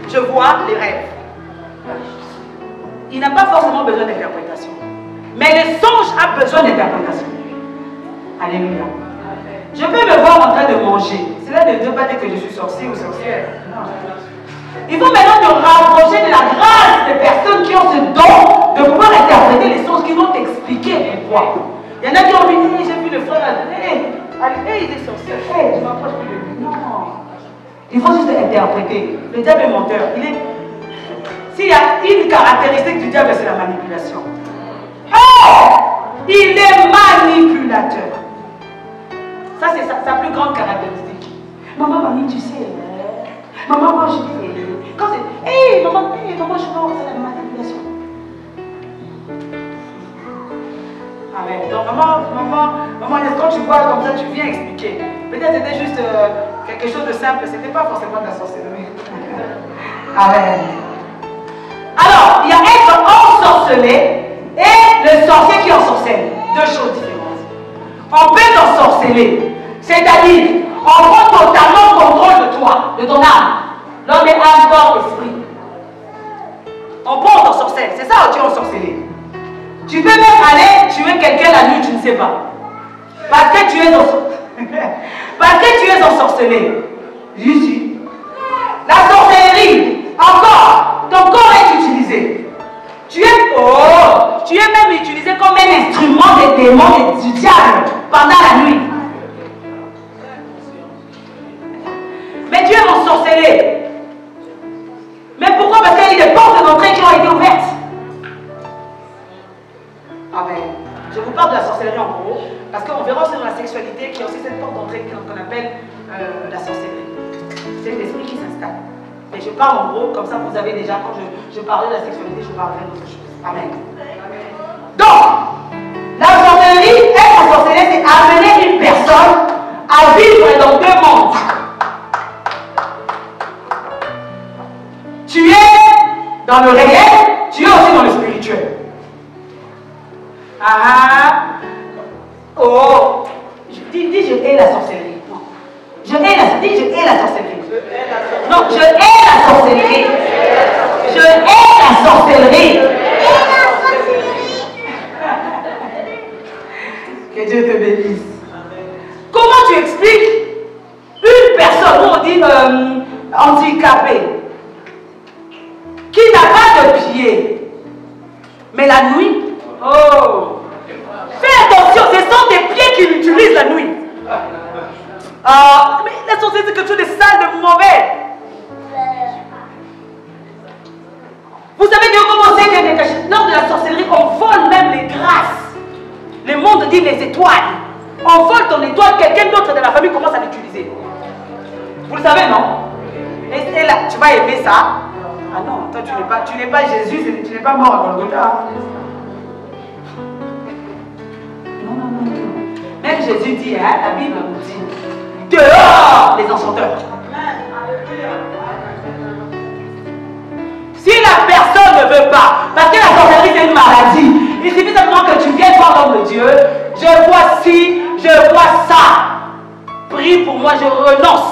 je vois les rêves. Il n'a pas forcément besoin d'interprétation. Mais le songe a besoin d'interprétation. Alléluia. Je peux me voir en train de manger. Cela ne veut pas dire que je suis sorcier ou sorcière. Non. Il faut maintenant te rapprocher de la grâce des personnes qui ont ce don de pouvoir interpréter les songes, qui vont t'expliquer pourquoi. Il y en a qui ont dit, hey, j'ai vu le frère, il est sorcier, je m'approche plus de lui. Non. Il faut juste interpréter. Le diable est menteur. S'il y a une caractéristique du diable, c'est la manipulation. Il est manipulateur. Ça, c'est sa plus grande caractéristique. Maman, mamie, tu sais, maman, moi, je dis, quand c'est, hé, maman, je vois, c'est la manipulation. Amen. Donc, maman, quand tu vois comme ça, tu viens expliquer. Peut-être c'était juste quelque chose de simple, c'était pas forcément de la sorcellerie. Amen. Alors, il y a être ensorcelé et le sorcier qui ensorcelle. Deux choses différentes. On peut t'ensorceler, c'est-à-dire, on prend totalement contrôle de toi, de ton âme. L'homme est âme, corps, esprit. On prend t'ensorcelle, c'est ça tu es ensorcelé. Tu peux même aller tuer quelqu'un la nuit, tu ne sais pas. Parce que tu es ensorcelé. Parce que tu es ensorcelé. Jésus. La sorcellerie, encore, ton corps est utilisé. Tu es même utilisé comme un instrument des démons et du diable pendant la nuit. Mais tu es ensorcelé. Mais pourquoi? Parce qu'il y a des portes d'entrée qui ont été ouvertes. Amen. Je vous parle de la sorcellerie en gros, parce qu'on verra aussi dans la sexualité qu'il y a aussi cette porte d'entrée qu'on appelle la sorcellerie. C'est l'esprit qui s'installe. Mais je parle en gros, comme ça vous avez déjà, quand je parlais de la sexualité, je parlerai d'autre chose. Amen. Donc, la sorcellerie, être sorcellerie, c'est amener une personne à vivre dans deux mondes. Tu es dans le réel, tu es aussi dans le spirituel. Oh, dis je hais la sorcellerie. Non. Je hais la sorcellerie. Non, je hais la sorcellerie. Je hais la sorcellerie. Que Dieu te bénisse. Comment tu expliques une personne, nous on dit handicapée, qui n'a pas de pied, mais la nuit, oh, fais attention, ce sont tes pieds qu'il utilise la nuit. Mais la sorcellerie c'est quelque chose de sale, de mauvais. Vous savez comment c'est que lors de la sorcellerie, on vole même les grâces. Le monde dit les étoiles. On vole ton étoile, quelqu'un d'autre de la famille commence à l'utiliser. Vous le savez, non? Et là, tu vas aimer ça. Ah non, toi tu n'es pas Jésus, tu n'es pas mort à Golgotha. Non. Même Jésus dit, hein, la Bible nous dit, dehors les enchanteurs. Si la personne ne veut pas, parce que la sorcellerie c'est une maladie, il suffit simplement que tu viennes voir l'homme de Dieu, je vois ci, je vois ça. Prie pour moi, je renonce.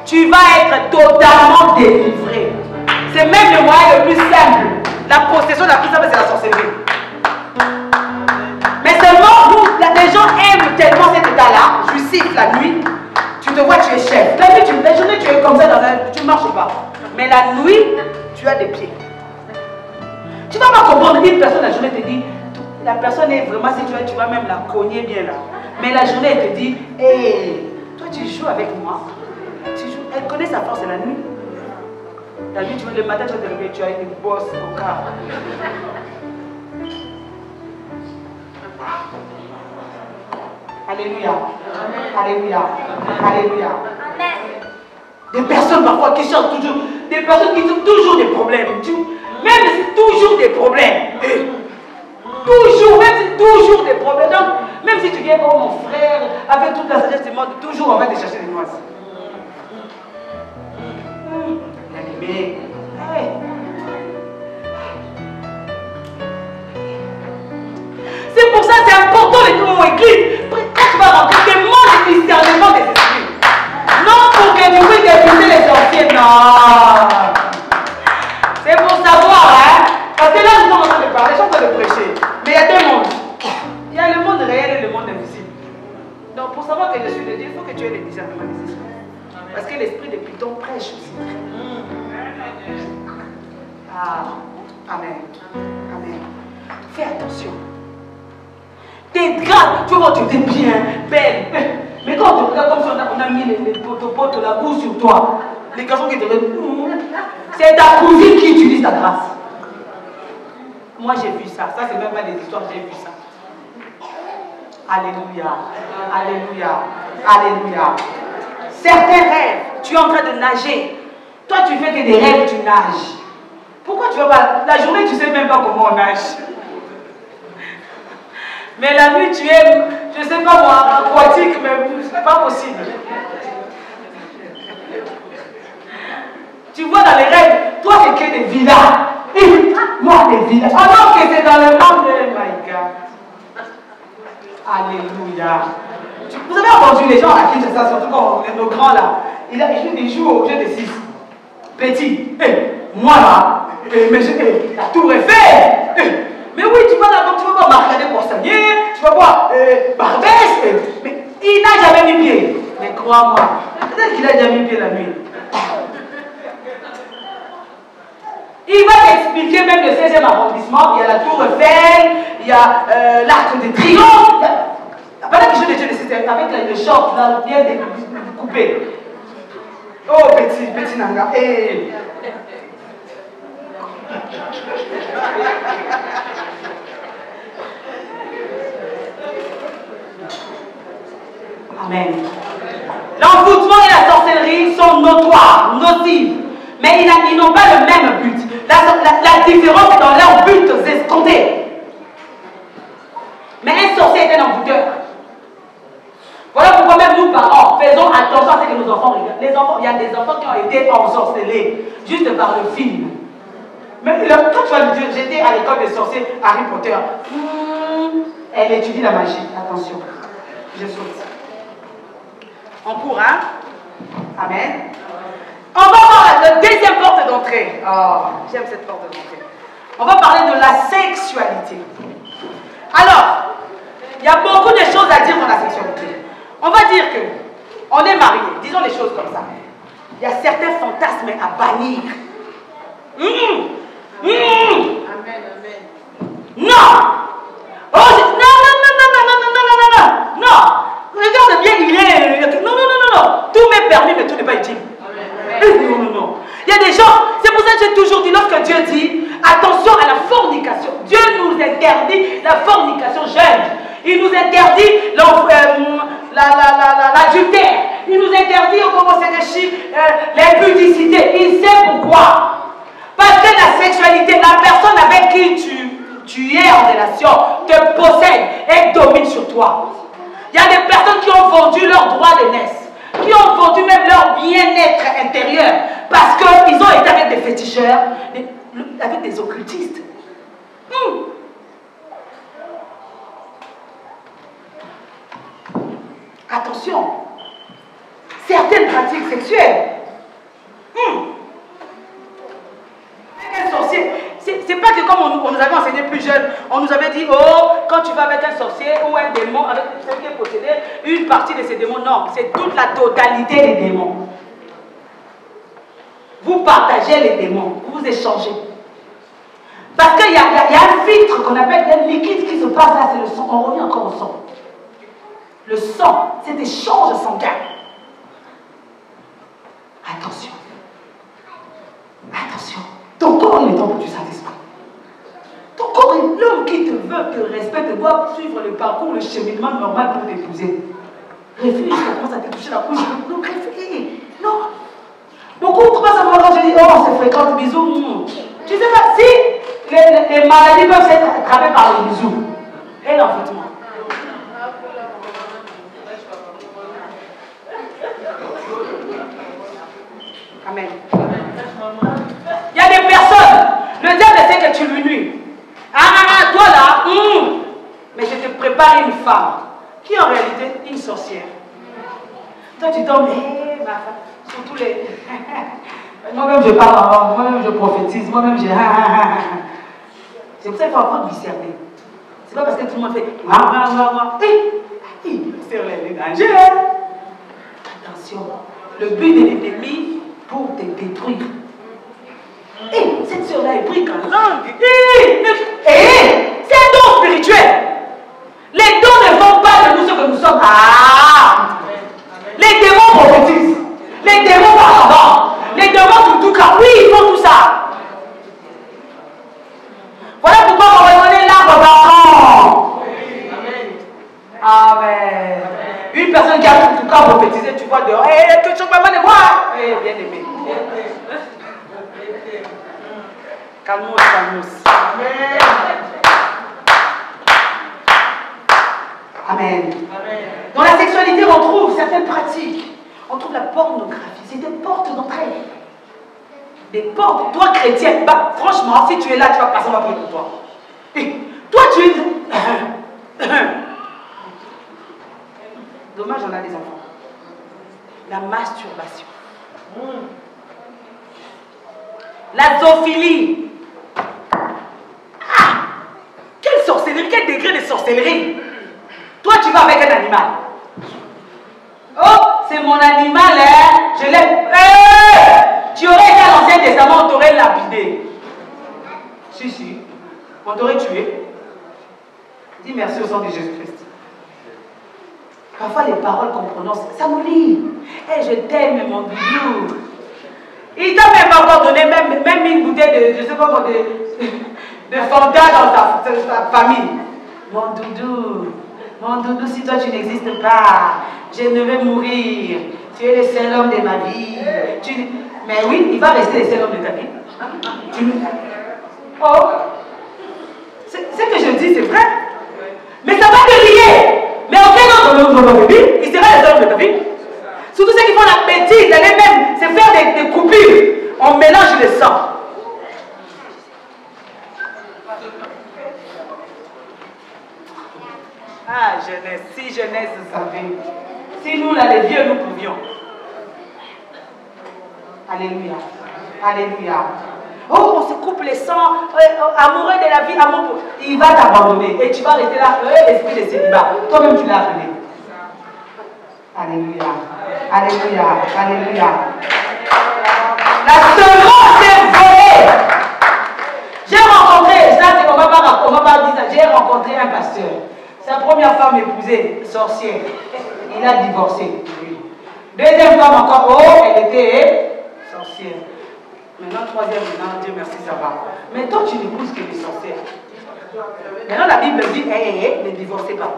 Tu vas être totalement délivré. C'est même le moyen le plus simple. La possession la plus simple, c'est la sorcellerie. Mais seulement, nous, les gens aiment tellement cet état-là, jouissif la nuit, tu te vois, tu es chef. La journée, tu es comme ça, tu ne marches pas. Mais la nuit, tu as des pieds. Tu ne vas pas comprendre, une personne la journée te dit, la personne est vraiment, si tu vas même la cogner bien là. Mais la journée, elle te dit, hé, toi tu joues avec moi. Tu joues. Elle connaît sa force la nuit. La nuit, le matin, tu vas te lever, tu as une bosse au corps. Alléluia. Alléluia. Alléluia. Des personnes parfois qui chantent toujours, des personnes qui ont toujours des problèmes. Même si c'est toujours des problèmes. Toujours, même si c'est toujours des problèmes. Donc, même si tu viens comme mon frère, avec toute la sagesse du monde, toujours on va te chercher des noises. Bien-aimé. Hey. C'est pour ça que c'est important les mots écrits. Quand tu vas rentrer, demande le discernement des esprits. Non pour que tu puisses débuter les sorciers, non. C'est pour savoir, hein. Parce que là, nous sommes en train de parler, je suis en train de prêcher. Mais il y a deux mondes. Il y a le monde réel et le monde invisible. Donc, pour savoir que je suis de Dieu, il faut que tu aies le discernement des esprits. Parce que l'esprit de Python prêche aussi. Ah, amen. Amen. Fais attention. T'es grave, tu vois, tu es bien, belle. Mais quand tu regardes comme si on a mis les potes la boue sur toi, les garçons qui te regardent, c'est ta cousine qui utilise ta grâce. Moi j'ai vu ça. Ça c'est même pas des histoires, j'ai vu ça. Alléluia. Alléluia. Alléluia. Certains rêves, tu es en train de nager. Toi tu fais que des rêves, tu nages. Pourquoi tu vas pas? La journée tu sais même pas comment on nage. Mais la nuit, tu es, je ne sais pas moi, aquatique, mais c'est pas possible. Tu vois dans les rêves, toi, c'est que des villas. Et moi, des villas. Alors que c'est dans le monde de my God. Alléluia. Vous avez entendu les gens à qui c'est ça, surtout quand nos grands là. Ils jouent au jeu de 6. Petit. Moi là, mais la tour Eiffel. Mais oui, tu vas là, tu vas voir Marcadet Poissonnier, tu vas voir Barbès, mais il n'a jamais mis pied. Mais crois-moi, peut-être qu'il a déjà mis pied la nuit. Il va t'expliquer même le 16e arrondissement, il y a la tour Eiffel, il y a l'Arc de Triomphe. Pendant que je l'ai dit, avec le short là, bien coupé. Oh, petit Nanga. Amen. L'envoûtement et la sorcellerie sont notoires, nocives, mais ils n'ont pas le même but. La différence est dans leur but escompté. Mais un sorcier est un envoûteur. Voilà pourquoi même nous, parents, faisons attention à ce que nos enfants regardent. Les enfants, il y a des enfants qui ont été ensorcelés juste par le film. Mais quand tu vas me dire, j'étais à l'école des sorciers, Harry Potter, elle étudie la magie. Attention, je saute. On court, hein? Amen. On va voir la deuxième porte d'entrée. Oh, j'aime cette porte d'entrée. On va parler de la sexualité. Alors, il y a beaucoup de choses à dire dans la sexualité. On va dire que on est marié, disons les choses comme ça. Il y a certains fantasmes à bannir. Amen, amen. Non! Oh, non! Regarde bien, il est. Non. Tout m'est permis, mais tout n'est pas utile. Non. Il y a des gens, c'est pour ça que j'ai toujours dit, lorsque Dieu dit, attention à la fornication. Dieu nous interdit la fornication jeune. Il nous interdit l'adultère. Il nous interdit l'impudicité. Il sait pourquoi. Parce que la sexualité, la personne avec qui tu es en relation te possède et domine sur toi. Il y a des personnes qui ont vendu leur droit de naissance, qui ont vendu même leur bien-être intérieur, parce qu'ils ont été avec des féticheurs, avec des occultistes. Attention, certaines pratiques sexuelles. Un sorcier, c'est pas que comme on nous avait enseigné plus jeune, on nous avait dit, oh, quand tu vas avec un sorcier ou un démon, avec celui qui est possédé, une partie de ces démons, non, c'est toute la totalité des démons. Vous partagez les démons, vous échangez. Parce qu'il y a un filtre qu'on appelle un liquide qui se passe là, c'est le sang, on revient encore au sang. Le sang, c'est échange sanguin. Attention. Attention. Ton corps est le temple du Saint-Esprit. Ton corps est l'homme qui te veut, te respecte, doit suivre le parcours, le cheminement normal pour t'épouser. Refuse, tu commences à te toucher la couche. Non, refuse. Non. Beaucoup commencent à me voir quand je dis, oh, on se fréquente, bisous. Tu sais pas, si les maladies peuvent être attrapées par les bisous et l'enfantement. Amen. Il y a des personnes, le diable sait que tu lui nuis. Toi là, mais je te prépare une femme qui est en réalité une sorcière. Toi tu tombes, ma femme, surtout les. Moi-même je parle en langue, moi-même je prophétise, moi-même j'ai. C'est pour ça qu'il faut apprendre à discerner. C'est pas parce que tout le monde fait. C'est le danger. Attention, le but de l'ennemi pour te détruire. Cette soeur-là est prise en langue. C'est un don spirituel. Les dons ne font pas de nous ce que nous sommes. Les démons prophétisent. Les démons parlent avant. Les démons tout cas. Oui, ils font tout ça. Voilà pourquoi on va donner l'arbre d'enfant. Amen. Une personne qui a tout cas prophétisé, tu vois dehors. Tu ne pas mal de moi. Bien aimé. Calmos. Amen. Amen. Dans la sexualité, on trouve certaines pratiques. On trouve la pornographie. C'est des portes d'entrée. Des portes. Toi, chrétienne, franchement, si tu es là, tu vas passer ma prière pour toi. Toi, tu es. Dommage, on a des enfants. La masturbation. La zoophilie. Quelle sorcellerie, quel degré de sorcellerie. Toi, tu vas avec un animal. Oh, c'est mon animal, hein. Je l'aime. Tu aurais été à l'Ancien Testament, on t'aurait lapidé. Si. On t'aurait tué. Dis merci au sang de Jésus-Christ. Parfois, les paroles qu'on prononce, ça nous lie. Je t'aime, mon doudou. Il t'a même encore donné même une bouteille de, je sais pas quoi, de Fanta dans ta famille. Mon doudou, si toi tu n'existes pas, je ne vais mourir. Tu es le seul homme de ma vie. Mais oui, il va rester le seul homme de ta vie. Oh, ce que je dis, c'est vrai. Mais ça va te lier. Mais aucun autre homme de ta vie, il sera le seul homme de ta vie. Surtout ceux qui font la bêtise, d'aller même se faire des coupures. On mélange le sang. Jeunesse, si jeunesse savait. Si nous, là, les vieux, nous pouvions. Alléluia. Alléluia. Oh, on se coupe les sangs, amoureux de la vie, amour. Il va t'abandonner et tu vas rester là, esprit de célibat. Toi-même, tu l'as appelé. Alléluia. Alléluia. Alléluia. La semence est volée. J'ai rencontré, ça c'est qu'on m'a pas dit ça, j'ai rencontré un pasteur. Sa première femme épousée, sorcière. Il a divorcé. Deuxième femme encore, oh, elle était sorcière. Maintenant, troisième, maintenant, Dieu merci, ça va. Mais toi, tu n'épouses que les sorcières. Maintenant, la Bible dit, ne divorcez pas.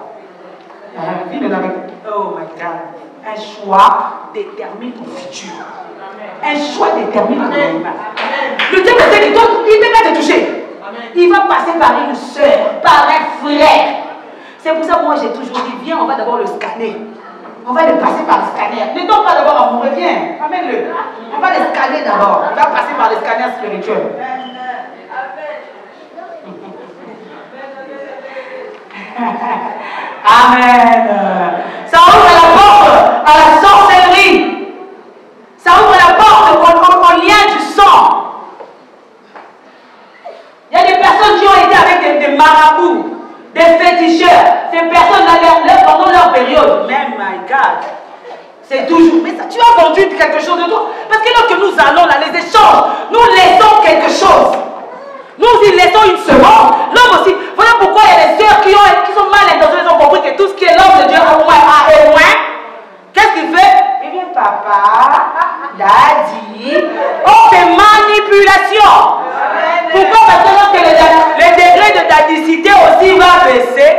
Oh my God. Un choix détermine ton futur. Un choix détermine ton humain. Le Dieu me dit, il ne va pas te toucher. Il va passer par une soeur, par un frère. C'est pour ça que moi, j'ai toujours dit, viens, on va d'abord le scanner. On va le passer par le scanner. Ne donne pas d'abord amoureux, viens, amène-le. On va le scanner d'abord. Il va passer par le scanner spirituel. Amen. Ça ouvre la porte à la sorcellerie. Ça ouvre la porte au lien du sang. Il y a des personnes qui ont été avec des marabouts, des féticheurs. Ces personnes-là, pendant leur période, même, my God, c'est toujours. Mais ça, tu as vendu quelque chose de toi. Parce que lorsque nous allons là, les échanges, nous laissons quelque chose. Nous y laissons une seconde. L'homme aussi. Voilà pourquoi il y a des sœurs qui sont mal intentionnées, ils ont compris que tout ce qui est l'homme de Dieu a au moins. Qu'est-ce qu'il fait? Il vient, papa, daddy. On fait manipulation. Pourquoi? Parce que lorsque le degré de dadicité aussi va baisser.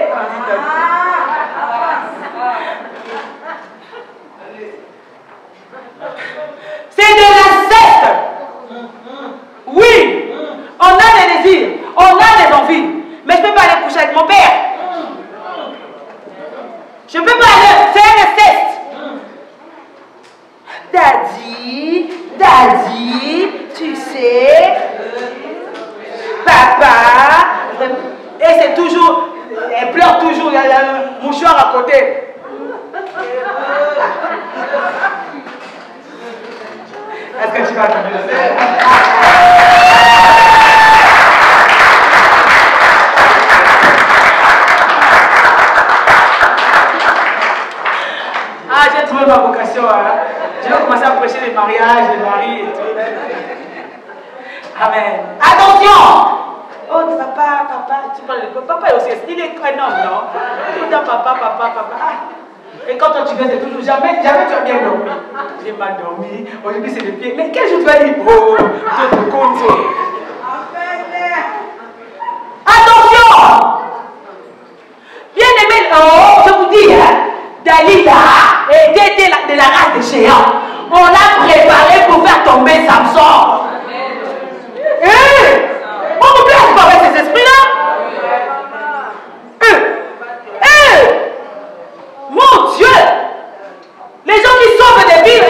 C'est de l'inceste. Oui. On a des désirs, on a des envies, mais je ne peux pas aller coucher avec mon père. Je ne peux pas aller, c'est un inceste. Daddy, tu sais, papa, et c'est toujours, elle pleure toujours, il y a un mouchoir à côté. Est-ce que tu vas j'ai trouvé ma vocation. Hein. Je vais commencer à prêcher les mariages, les maris et tout. Amen. Attention! Oh, papa, tu parles de papa aussi. Il est un homme, non? Tout le temps, papa. Et quand toi tu viens, c'est toujours jamais tu as bien dormi. J'ai mal dormi. Aujourd'hui, c'est les pieds. Mais quel jour tu vas dire? Oh, tu te comptes. Attention! Bien aimé, oh, je vous dis, hein, Dalila était de la race des géants. On l'a préparé pour faire tomber Samson. On ne place pas avec ces esprits-là. Mon Dieu! Les gens qui sauvent des vies,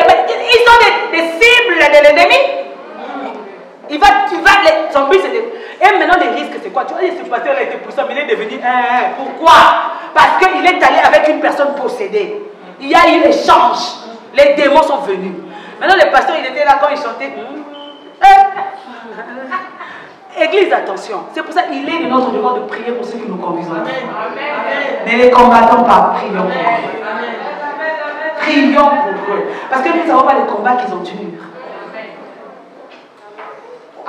ils sont des cibles de l'ennemi. Son but c'est de... Et maintenant les risques c'est quoi? Tu vois, ce pasteur a été puissant, mais il est devenu pourquoi? Parce qu'il est allé avec une personne possédée. Il y a eu l'échange. Les démons sont venus. Maintenant le pasteur il était là quand il chantait. Église, attention. C'est pour ça qu'il est de notre devoir de prier pour ceux qui nous conduisent. Ne les combattons pas, prions pour eux. Prions pour eux. Parce que nous ne savons pas les combats qu'ils ont tenus.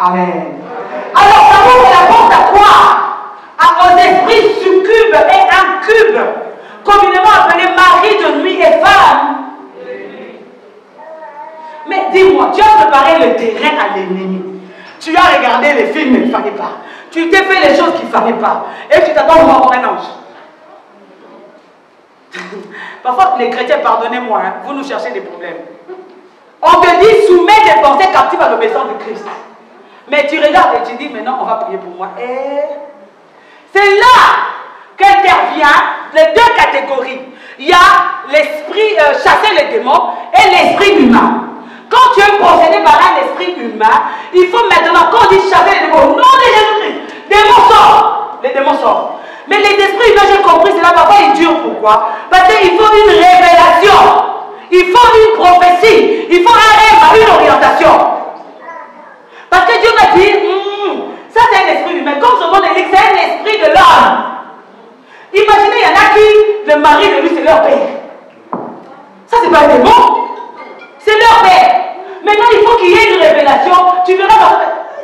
Amen. Alors, ça ouvre la porte à quoi? Aux esprits succubes et incubes, communément appelés mari de nuit et femme. Mais dis-moi, tu as préparé le terrain à l'ennemi. Tu as regardé les films, il ne fallait pas. Tu t'es fait les choses qu'il ne fallait pas. Et tu t'attends pour avoir un ange. Parfois, les chrétiens, pardonnez-moi, hein, vous nous cherchez des problèmes. On te dit, soumets tes pensées captives à l'obéissance de Christ. Mais tu regardes et tu dis, maintenant, on va prier pour moi. Et c'est là qu'intervient les deux catégories. Il y a l'esprit, chasser les démons, et l'esprit humain. Quand tu es possédé par un esprit humain, il faut maintenant, quand on dit chasser les démons, non de Jésus-Christ, démons sortent. Les démons sortent. Mais les esprits humains, j'ai compris, c'est là, parfois ils durent. Pourquoi? Parce qu'il faut une révélation. Il faut une prophétie. il faut une orientation. Parce que Dieu va dire, ça c'est un esprit humain. Comme son nom l'indique, c'est un esprit de l'homme. Imaginez, il y en a qui, le mari de lui, c'est leur père. Ça, c'est pas un démon. C'est leur père. Maintenant, il faut qu'il y ait une révélation. Tu verras,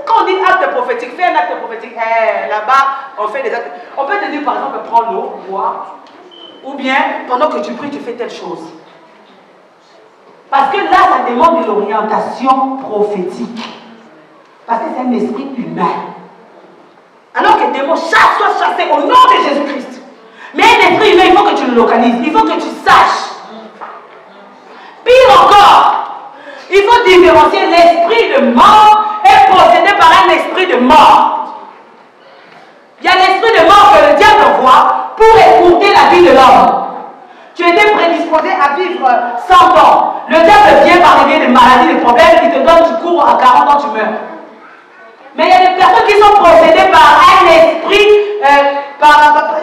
quand on dit acte prophétique, fais un acte prophétique. Là-bas, on fait des actes. On peut te dire, par exemple, prends l'eau, bois. Ou bien, pendant que tu pries, tu fais telle chose. Parce que là, ça demande de l'orientation prophétique. Parce que c'est un esprit humain. Alors que le démon soit chassé au nom de Jésus-Christ. Mais un esprit humain, il faut que tu le localises. Il faut que tu saches. Pire encore, il faut différencier l'esprit de mort et possédé par un esprit de mort. Il y a l'esprit de mort que le diable envoie pour écourter la vie de l'homme. Tu étais prédisposé à vivre 100 ans. Le diable vient par des maladies, des problèmes, il te donne, tu cours à 40 ans, tu meurs. Mais il y a des personnes qui sont possédées par un esprit,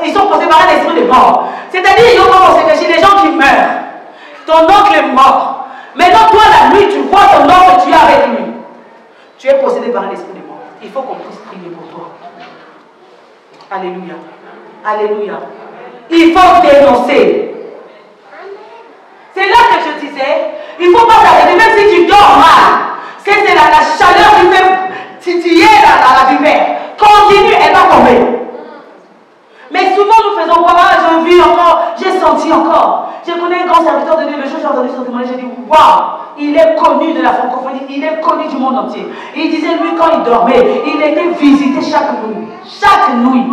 ils sont possédés par un esprit de mort. C'est-à-dire, ils ont commencé chez les gens qui meurent. Ton oncle est mort. Maintenant, toi, la nuit, tu vois ton oncle, tu es avec lui. Tu es possédé par un esprit de mort. Il faut qu'on puisse prier pour toi. Alléluia. Alléluia. Il faut dénoncer. C'est là que je disais, il ne faut pas s'arrêter, même si tu dors mal. C'est la chaleur qui fait titiller la vipère. Continue, elle va tomber. Mais souvent nous faisons quoi? J'ai vu encore, j'ai senti encore. Je connais un grand serviteur de Dieu, le jour où j'ai entendu son témoignage, j'ai dit waouh, il est connu de la francophonie, il est connu du monde entier. Il disait lui quand il dormait, il était visité chaque nuit. Chaque nuit.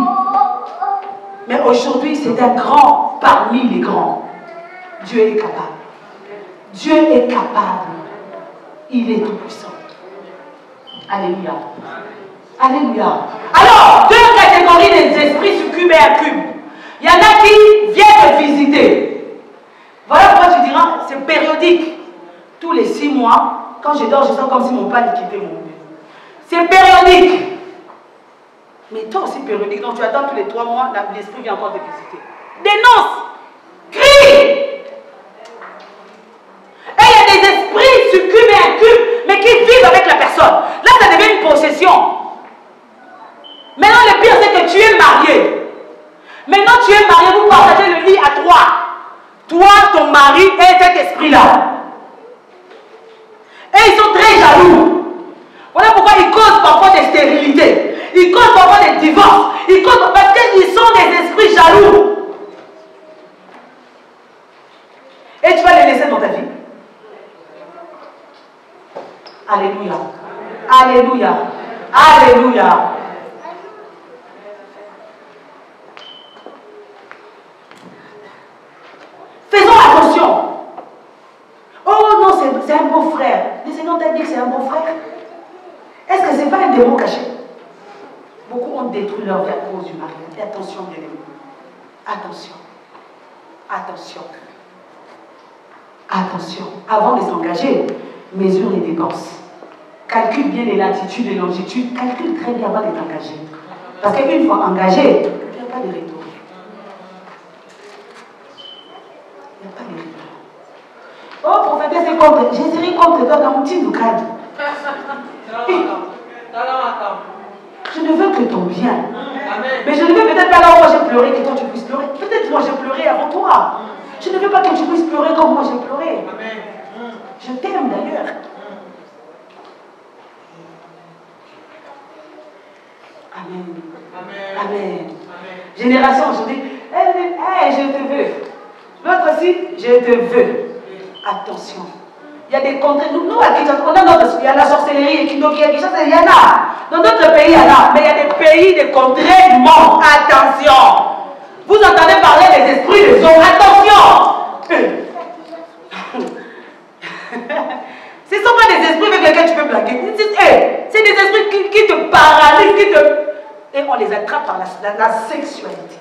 Mais aujourd'hui, c'est un grand parmi les grands. Dieu est capable. Dieu est capable. Il est tout puissant. Alléluia. Alléluia. Alors, deux catégories des esprits succubes et incubes. Il y en a qui viennent te visiter. Voilà pourquoi tu diras, c'est périodique. Tous les 6 mois, quand je dors, je sens comme si mon père quittait mon bébé. C'est périodique. Mais toi aussi périodique. Donc tu attends tous les 3 mois, l'esprit vient encore te visiter. Dénonce. Crie. Et il y a des esprits succubes et incubes, mais qui vivent avec la personne. Là, ça devient une possession. Maintenant, le pire, c'est que tu es marié. Maintenant, tu es marié, vous partagez le lit à 3. Toi, ton mari et cet esprit-là. Et ils sont très jaloux. Voilà pourquoi ils causent parfois des stérilités. Ils causent parfois des divorces. Ils causent parce qu'ils sont des esprits jaloux. Et tu vas les laisser dans ta vie. Alléluia. Alléluia. Alléluia. Faisons attention. Oh non, c'est un beau frère. Le Seigneur t'a dit que c'est un beau frère. Est-ce que ce n'est pas un démon caché? Beaucoup ont détruit leur vie à cause du mariage. Et attention, bien aimés. Attention. Attention. Attention. Avant de s'engager, mesure les dépenses. Calcule bien les latitudes et longitudes. Calcule très bien avant d'être engagé. Parce qu'une fois engagé, il n'y a pas de retour. Il n'y a pas de retour. Oh, prophétesse, c'est contre. Je serai contre toi dans mon petit doucade. Je ne veux que ton bien. Mais je ne veux peut-être pas là où moi j'ai pleuré que toi tu puisses pleurer. Peut-être moi j'ai pleuré avant toi. Je ne veux pas que tu puisses pleurer comme moi j'ai pleuré. Je t'aime d'ailleurs. Amen. Amen. Amen. Génération aujourd'hui, hey, je te veux. L'autre aussi, je te veux. Attention. Il y a des contrées. Nous, à Kinshasa, on a il y a la sorcellerie, il y en a. Dans d'autres pays, il y en a. Mais il y a des pays, des contrées du monde. Attention. Vous entendez parler des esprits des hommes. Attention. Ce ne sont pas des esprits avec lesquels tu peux blaguer. C'est des esprits qui te paralysent, et on les attrape par la sexualité.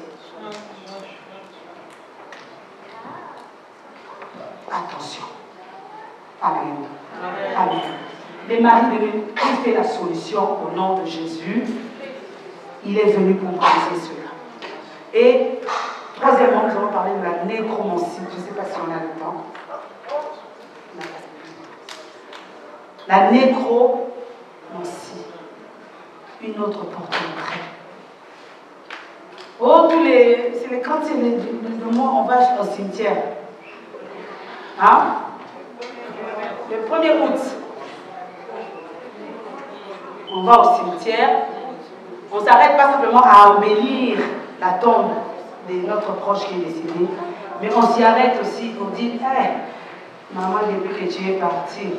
Attention. Amen. Amen. Les maris de Christ est la solution au nom de Jésus. Il est venu pour briser cela. Et troisièmement, nous allons parler de la nécromancie. Je ne sais pas si on a le temps. La nécromancie. Une autre porte d'entrée. Oh, quand c'est le mois, on va au cimetière. Hein? Le 1er août, on va au cimetière. On ne s'arrête pas simplement à embellir la tombe de notre proche qui est décédé, mais on s'y arrête aussi pour dire, hey, maman, depuis que tu es partie,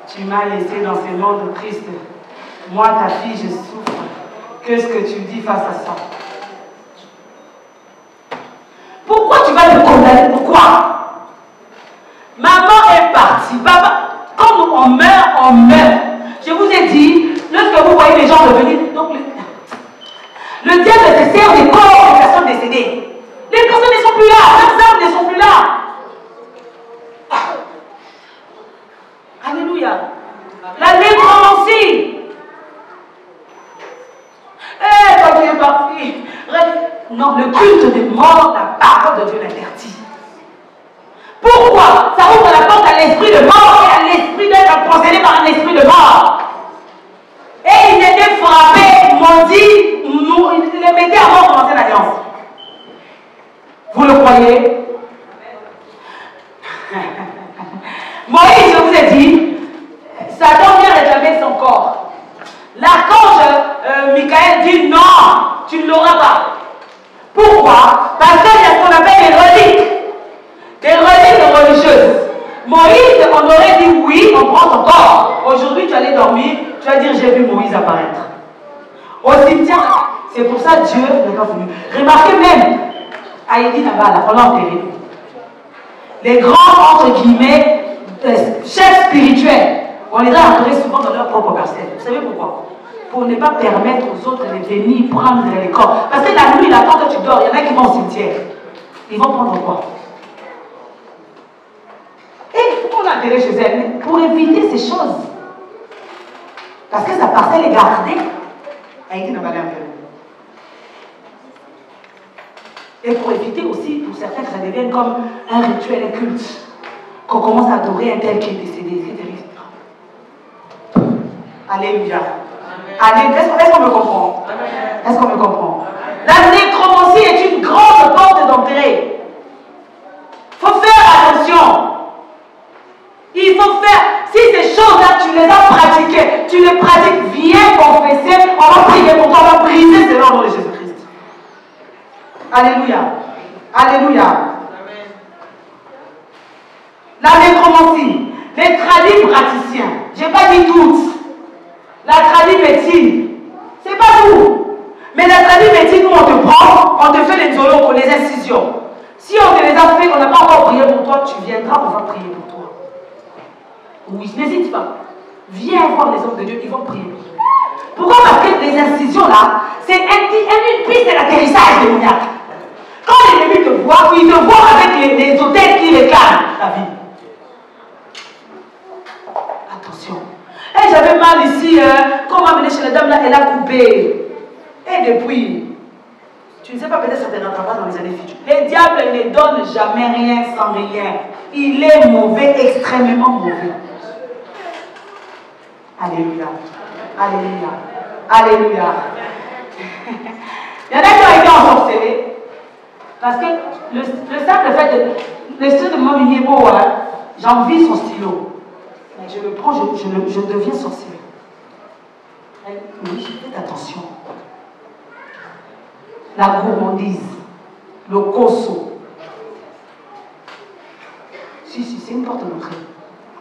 tu m'as laissé dans ce monde triste. Moi, ta fille, je souffre. Qu'est-ce que tu dis face à ça? Pourquoi tu vas te condamner? Pourquoi? Maman est partie. Papa, quand on meurt, on meurt. Je vous ai dit, lorsque vous voyez les gens revenir, donc le diable se sert des corps des personnes décédées. Les personnes ne sont plus là, leurs âmes ne sont plus là. Alléluia. La nécromancie. Eh, quand tu es parti, non, le culte des morts, la parole de Dieu l'interdit. Pourquoi? Ça ouvre la porte à l'esprit de mort et à l'esprit d'être possédé par un esprit de mort. Et il était frappé, maudit, il les mettait à mort dans l'ancienne alliance. Vous le croyez? Moïse, je vous ai dit, Satan vient réclamer son corps. L'archange Michael dit non, tu ne l'auras pas. Pourquoi? Parce qu'il y a ce qu'on appelle des reliques religieuses. Moïse, on aurait dit oui, on prend ton corps. Aujourd'hui, tu allais dormir, tu vas dire j'ai vu Moïse apparaître. Au cimetière, c'est pour ça Dieu n'est pas venu. Remarquez même, Haïdi Nabala, on l'a enterré. Les grands, entre guillemets, chefs spirituels, on les a enterrés souvent dans leur propre parcelle. Vous savez pourquoi? Pour ne pas permettre aux autres de venir prendre les corps. Parce que la nuit, là, quand tu dors, il y en a qui vont au cimetière. Ils vont prendre quoi? Et pourquoi on a enterré chez elle? Pour éviter ces choses. Parce que sa parcelle est gardée. Haïti n'a pas l'air. Et pour éviter aussi, pour certains, que ça devienne comme un rituel, un culte. Qu'on commence à adorer un tel qui est décédé. C'est terrible. Alléluia. Alléluia. Est-ce qu'on me comprend? Est-ce qu'on me comprend? La nécromancie est une grande porte d'entrée. Il faut faire attention. Il faut faire, si ces choses-là, tu les as pratiquées, tu les pratiques, viens confesser, on va prier pour toi, on va briser cela au nom de Jésus-Christ. Alléluia. Alléluia. La nécromancie, les tradis praticiens, je n'ai pas dit toutes. La tradie médecine, c'est pas tout. Mais la tradie médecine, où on te prend, on te fait les zolos, les incisions. Si on te les a fait, on n'a pas encore prié pour toi, tu viendras, on va prier pour toi. Oui, n'hésite pas. Viens voir les hommes de Dieu, ils vont prier pour toi. Pourquoi? Parce que les incisions là, c'est une piste de l'atterrissage démoniaque. Quand l'ennemi te voit, il te voit avec les hôtels qui réclament ta vie. Attention. Et j'avais mal ici, quand on m'a amené chez la dame là, elle a coupé. Et depuis, tu ne sais pas, peut-être ça ne te rentrera pas dans les années futures. Le diable ne donne jamais rien sans rien. Il est mauvais, extrêmement mauvais. Alléluia. Alléluia. Alléluia. Il y en a qui ont été ensorcelés. Parce que le simple fait de. Le style de mon niveau, j'envie son stylo. Je le prends, je deviens sorcier. Oui, faites attention. La gourmandise, le cosso. Si, c'est une porte d'entrée.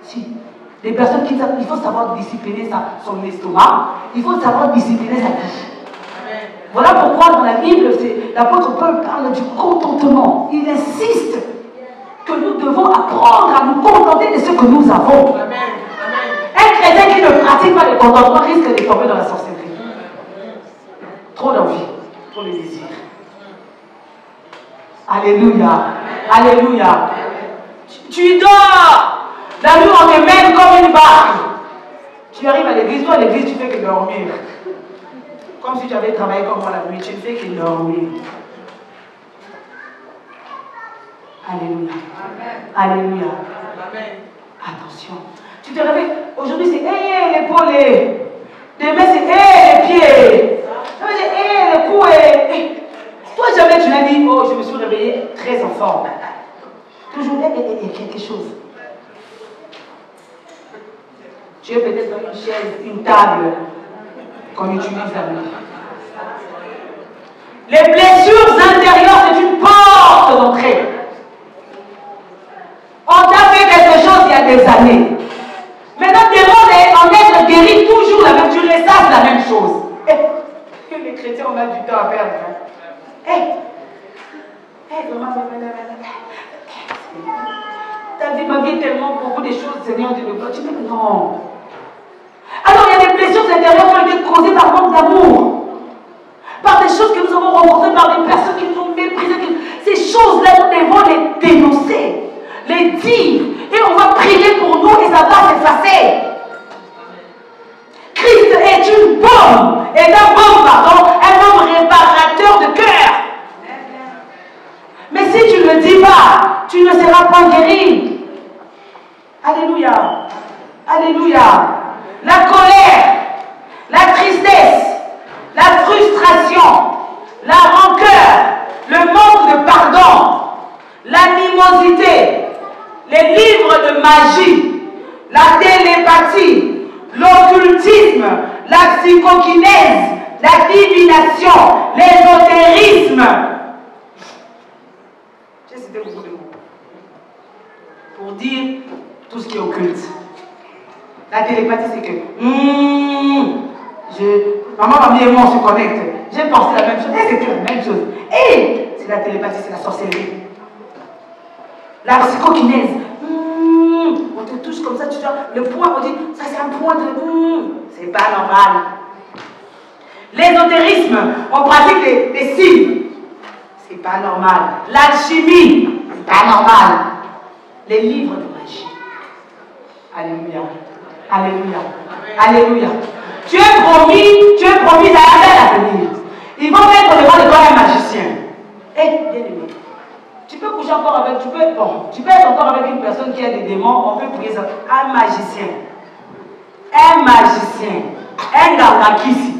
Si. Les personnes qui savent, il faut savoir discipliner son estomac, il faut savoir discipliner sa vie. Voilà pourquoi dans la Bible, l'apôtre Paul parle du contentement. Il insiste que nous devons apprendre à nous contenter de ce que nous avons. Amen. Un chrétien qui ne pratique pas le contentement risque de tomber dans la sorcellerie. Trop d'envie, trop de désir. Alléluia. Alléluia. Tu dors. La nuit, on te mène comme une barque. Tu arrives à l'église, toi à l'église, tu fais que dormir. Comme si tu avais travaillé comme moi la nuit, tu ne fais que dormir. Alléluia. Alléluia. Attention. Tu te réveilles. Aujourd'hui c'est l'épaule. Demain c'est les pieds. Demain c'est les coups. Toi jamais tu l'as dit, oh je me suis réveillée très en forme. Toujours quelque chose. Tu es peut-être dans une chaise, une table qu'on utilise la nuit. Les blessures intérieures, c'est une porte d'entrée. On t'a fait quelque chose il y a des années. Maintenant, demande en être guéri toujours la même, tu ressasses la même chose. Les chrétiens, on a du temps à perdre. T'as vu ma vie tellement beaucoup de choses, Seigneur, tu me dis non. Alors il y a des blessures intérieures qui ont été causées par manque d'amour, par des choses que nous avons rencontrées, par des personnes qui nous ont méprisées. Ces choses-là, nous devons les dénoncer, les dire, et on va prier pour nous et ça va s'effacer. Christ est une bombe, un homme réparateur de cœur. Mais si tu ne le dis pas, tu ne seras pas guéri. Alléluia. Alléluia. La colère, la tristesse, la frustration, la rancœur, le manque de pardon, l'animosité, les livres de magie, la télépathie, l'occultisme, la psychokinèse, la divination, l'ésotérisme. J'ai cité beaucoup de mots pour dire tout ce qui est occulte. La télépathie, c'est que maman, mamie et moi, on se connecte. J'ai pensé la même chose. Et c'était la même chose. Et c'est la télépathie, c'est la sorcellerie. La psychokinèse. On te touche comme ça, tu vois. Le point, on dit, ça c'est un point de. C'est pas normal. L'ésotérisme, on pratique les signes. C'est pas normal. L'alchimie, c'est pas normal. Les livres de magie. Alléluia. Alléluia. Alléluia. Tu es promis à un bel avenir. Ils vont mettre devant de toi un magicien. Eh, bien aimé. Tu peux coucher encore avec, tu peux être encore avec une personne qui a des démons, on peut prier ça. Un magicien. Un magicien. Un gangakisi.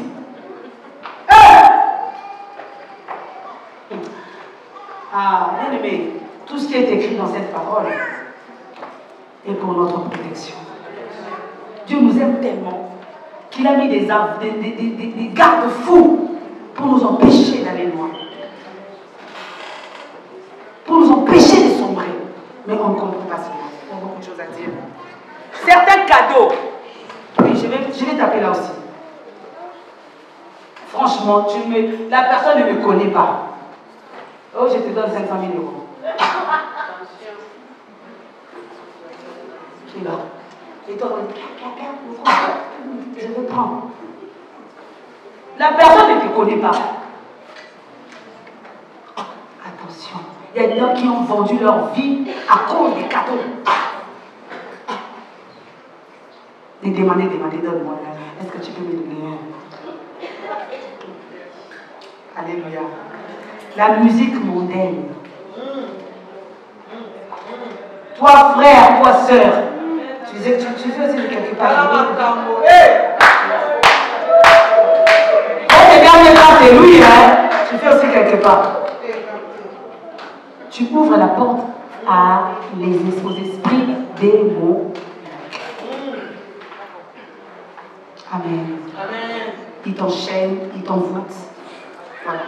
Ah, bien aimé, tout ce qui est écrit dans cette parole est pour notre protection. Dieu nous aime tellement qu'il a mis des garde-fous pour nous empêcher d'aller loin. Pour nous empêcher de sombrer. Mais on ne comprend pas cela. On a beaucoup de choses à dire. Certains cadeaux. Oui, je vais taper là aussi. Franchement, la personne ne me connaît pas. Oh, je te donne 500 000 euros. Tu es là. Et toi, je vais prendre. La personne ne te connaît pas. Attention. Il y a des gens qui ont vendu leur vie à cause des cadeaux. Et demandez, donne-moi. Est-ce que tu peux me donner un? Alléluia. La musique mondaine. Toi, frère, toi, sœur, tu fais aussi de quelque part. Quand dernier temps, c'est lui, hein? Tu fais aussi quelque part. Tu ouvres la porte aux esprits démons. Amen. Ils t'enchaînent, ils t'envoûtent. Voilà.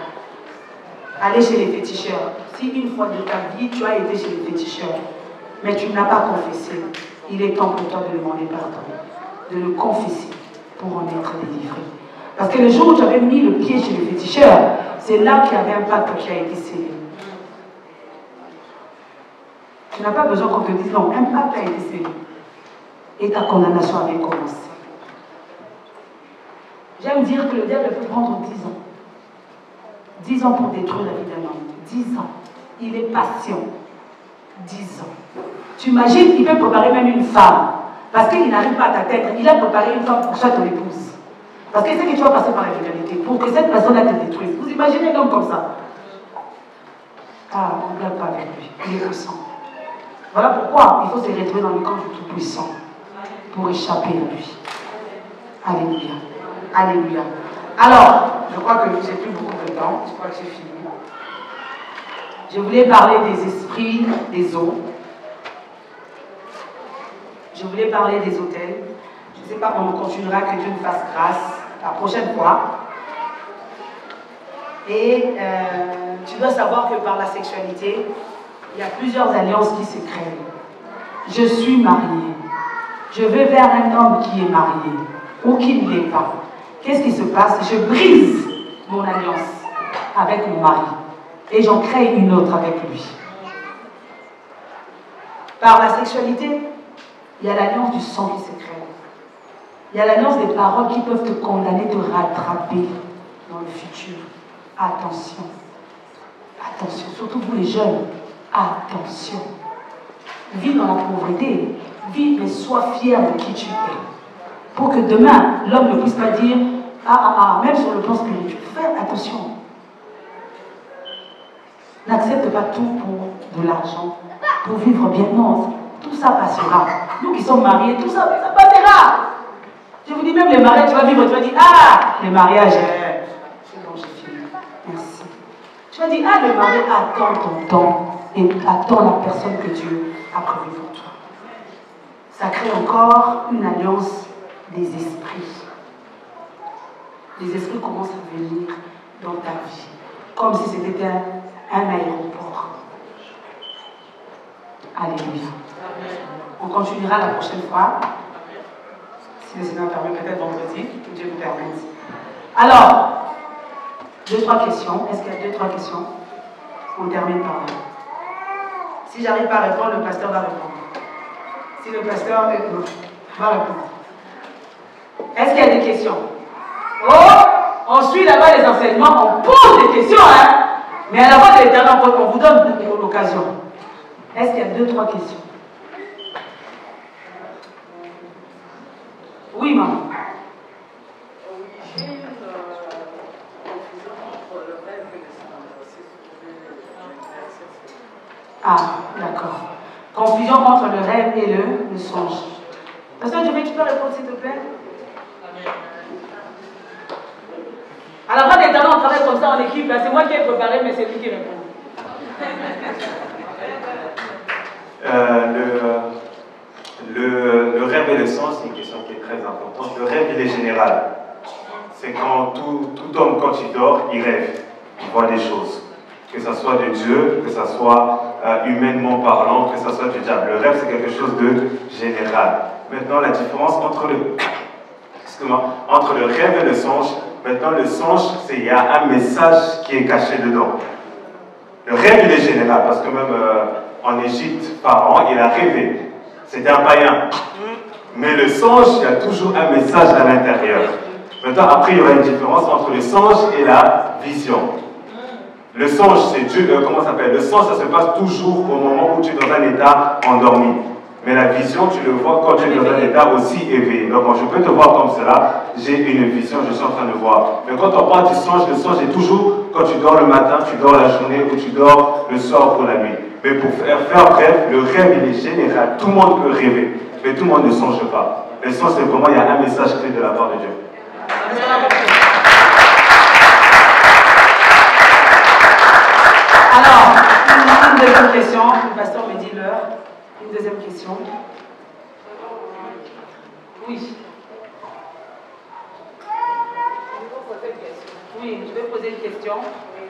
Allez chez les féticheurs. Si une fois de ta vie, tu as été chez les féticheurs, mais tu n'as pas confessé, il est temps pour toi de demander pardon, de le confesser pour en être délivré. Parce que le jour où tu avais mis le pied chez les féticheurs, c'est là qu'il y avait un pacte qui a été scellé. Tu n'as pas besoin qu'on te dise non, un pacte a été scellé. Et ta condamnation avait commencé. J'aime dire que le diable peut prendre 10 ans. 10 ans pour détruire la vie d'un homme. 10 ans. Il est patient. 10 ans. Tu imagines, il peut préparer même une femme. Parce qu'il n'arrive pas à t'atteindre. Il a préparé une femme pour que tu ton épouse. Parce qu'il sait que tu vas passer par la finalité. Pour que cette personne-là te détruise. Vous imaginez un homme comme ça? Ah, on ne regarde pas avec lui. Il est puissant. Voilà pourquoi il faut se retrouver dans le camp du Tout-Puissant. pour échapper à lui. Alléluia. Alléluia. Alors, je crois que j'ai plus beaucoup de temps. Je crois que j'ai fini. Je voulais parler des esprits, des eaux. Je voulais parler des autels. Je ne sais pas comment on continuera, que Dieu nous fasse grâce la prochaine fois. Et tu dois savoir que par la sexualité, il y a plusieurs alliances qui se créent. Je suis mariée. Je vais vers un homme qui est marié ou qui ne l'est pas. Qu'est-ce qui se passe? Je brise mon alliance avec mon mari et j'en crée une autre avec lui. Par la sexualité, il y a l'alliance du sang qui se crée. Il y a l'alliance des paroles qui peuvent te condamner, te rattraper dans le futur. Attention. Attention, surtout vous les jeunes. Attention. Vis dans la pauvreté. Vis, mais sois fier de qui tu es. Pour que demain, l'homme ne puisse pas dire même sur le plan spirituel. Fais attention. N'accepte pas tout pour de l'argent, pour vivre bien. Non, tout ça passera. Nous qui sommes mariés, tout ça passera. Je vous dis même les mariages, tu vas vivre, tu vas dire les mariages, c'est bon, j'ai fini. Merci. Tu vas dire le mariage, attends ton temps et attends la personne que Dieu a prévue pour toi. Ça crée encore une alliance des esprits. Les esprits commencent à venir dans ta vie, comme si c'était un aéroport. Alléluia. On continuera la prochaine fois. Si le Seigneur permet, peut-être vendredi, que Dieu nous permette. Alors, 2-3 questions. Est-ce qu'il y a 2-3 questions? On termine par là. Si j'arrive pas à répondre, le pasteur va répondre. Si le pasteur va répondre. Est-ce qu'il y a des questions? On suit là-bas les enseignements, on pose des questions, hein? Mais à la fois de l'Éternel, on vous donne l'occasion. Est-ce qu'il y a 2-3 questions? Oui, maman. D'accord. Confusion entre le rêve et le songe. Pasteur, tu peux répondre s'il te plaît? À la fin des temps, on travaille comme ça en équipe. C'est moi qui ai préparé, mais c'est lui qui répond. Le rêve et le songe, c'est une question qui est très importante. Le rêve, il est général. C'est quand tout homme, quand il dort, il rêve. Il voit des choses. Que ce soit de Dieu, que ce soit humainement parlant, que ce soit du diable. Le rêve, c'est quelque chose de général. Maintenant, la différence entre le rêve et le songe, maintenant, le songe, il y a un message qui est caché dedans. Le rêve, il est général, parce que même en Égypte, Pharaon, il a rêvé. C'était un païen. Mais le songe, il y a toujours un message à l'intérieur. Maintenant, après, il y aura une différence entre le songe et la vision. Le songe, c'est Dieu, comment ça s'appelle? Le songe, ça se passe toujours au moment où tu es dans un état endormi. Mais la vision, tu le vois quand tu es dans un état aussi éveillé. Donc, quand je peux te voir comme cela, j'ai une vision, je suis en train de voir. Mais quand on parle du songe, le songe est toujours quand tu dors le matin, tu dors la journée ou tu dors le soir pour la nuit. Mais pour faire bref, le rêve, il est général. Tout le monde peut rêver, mais tout le monde ne songe pas. Le songe, c'est vraiment, il y a un message clé de la part de Dieu. Alors, une deuxième question. Le pasteur me dit l'heure. Une deuxième question. Oui. Oui, je vais poser une question. Mais,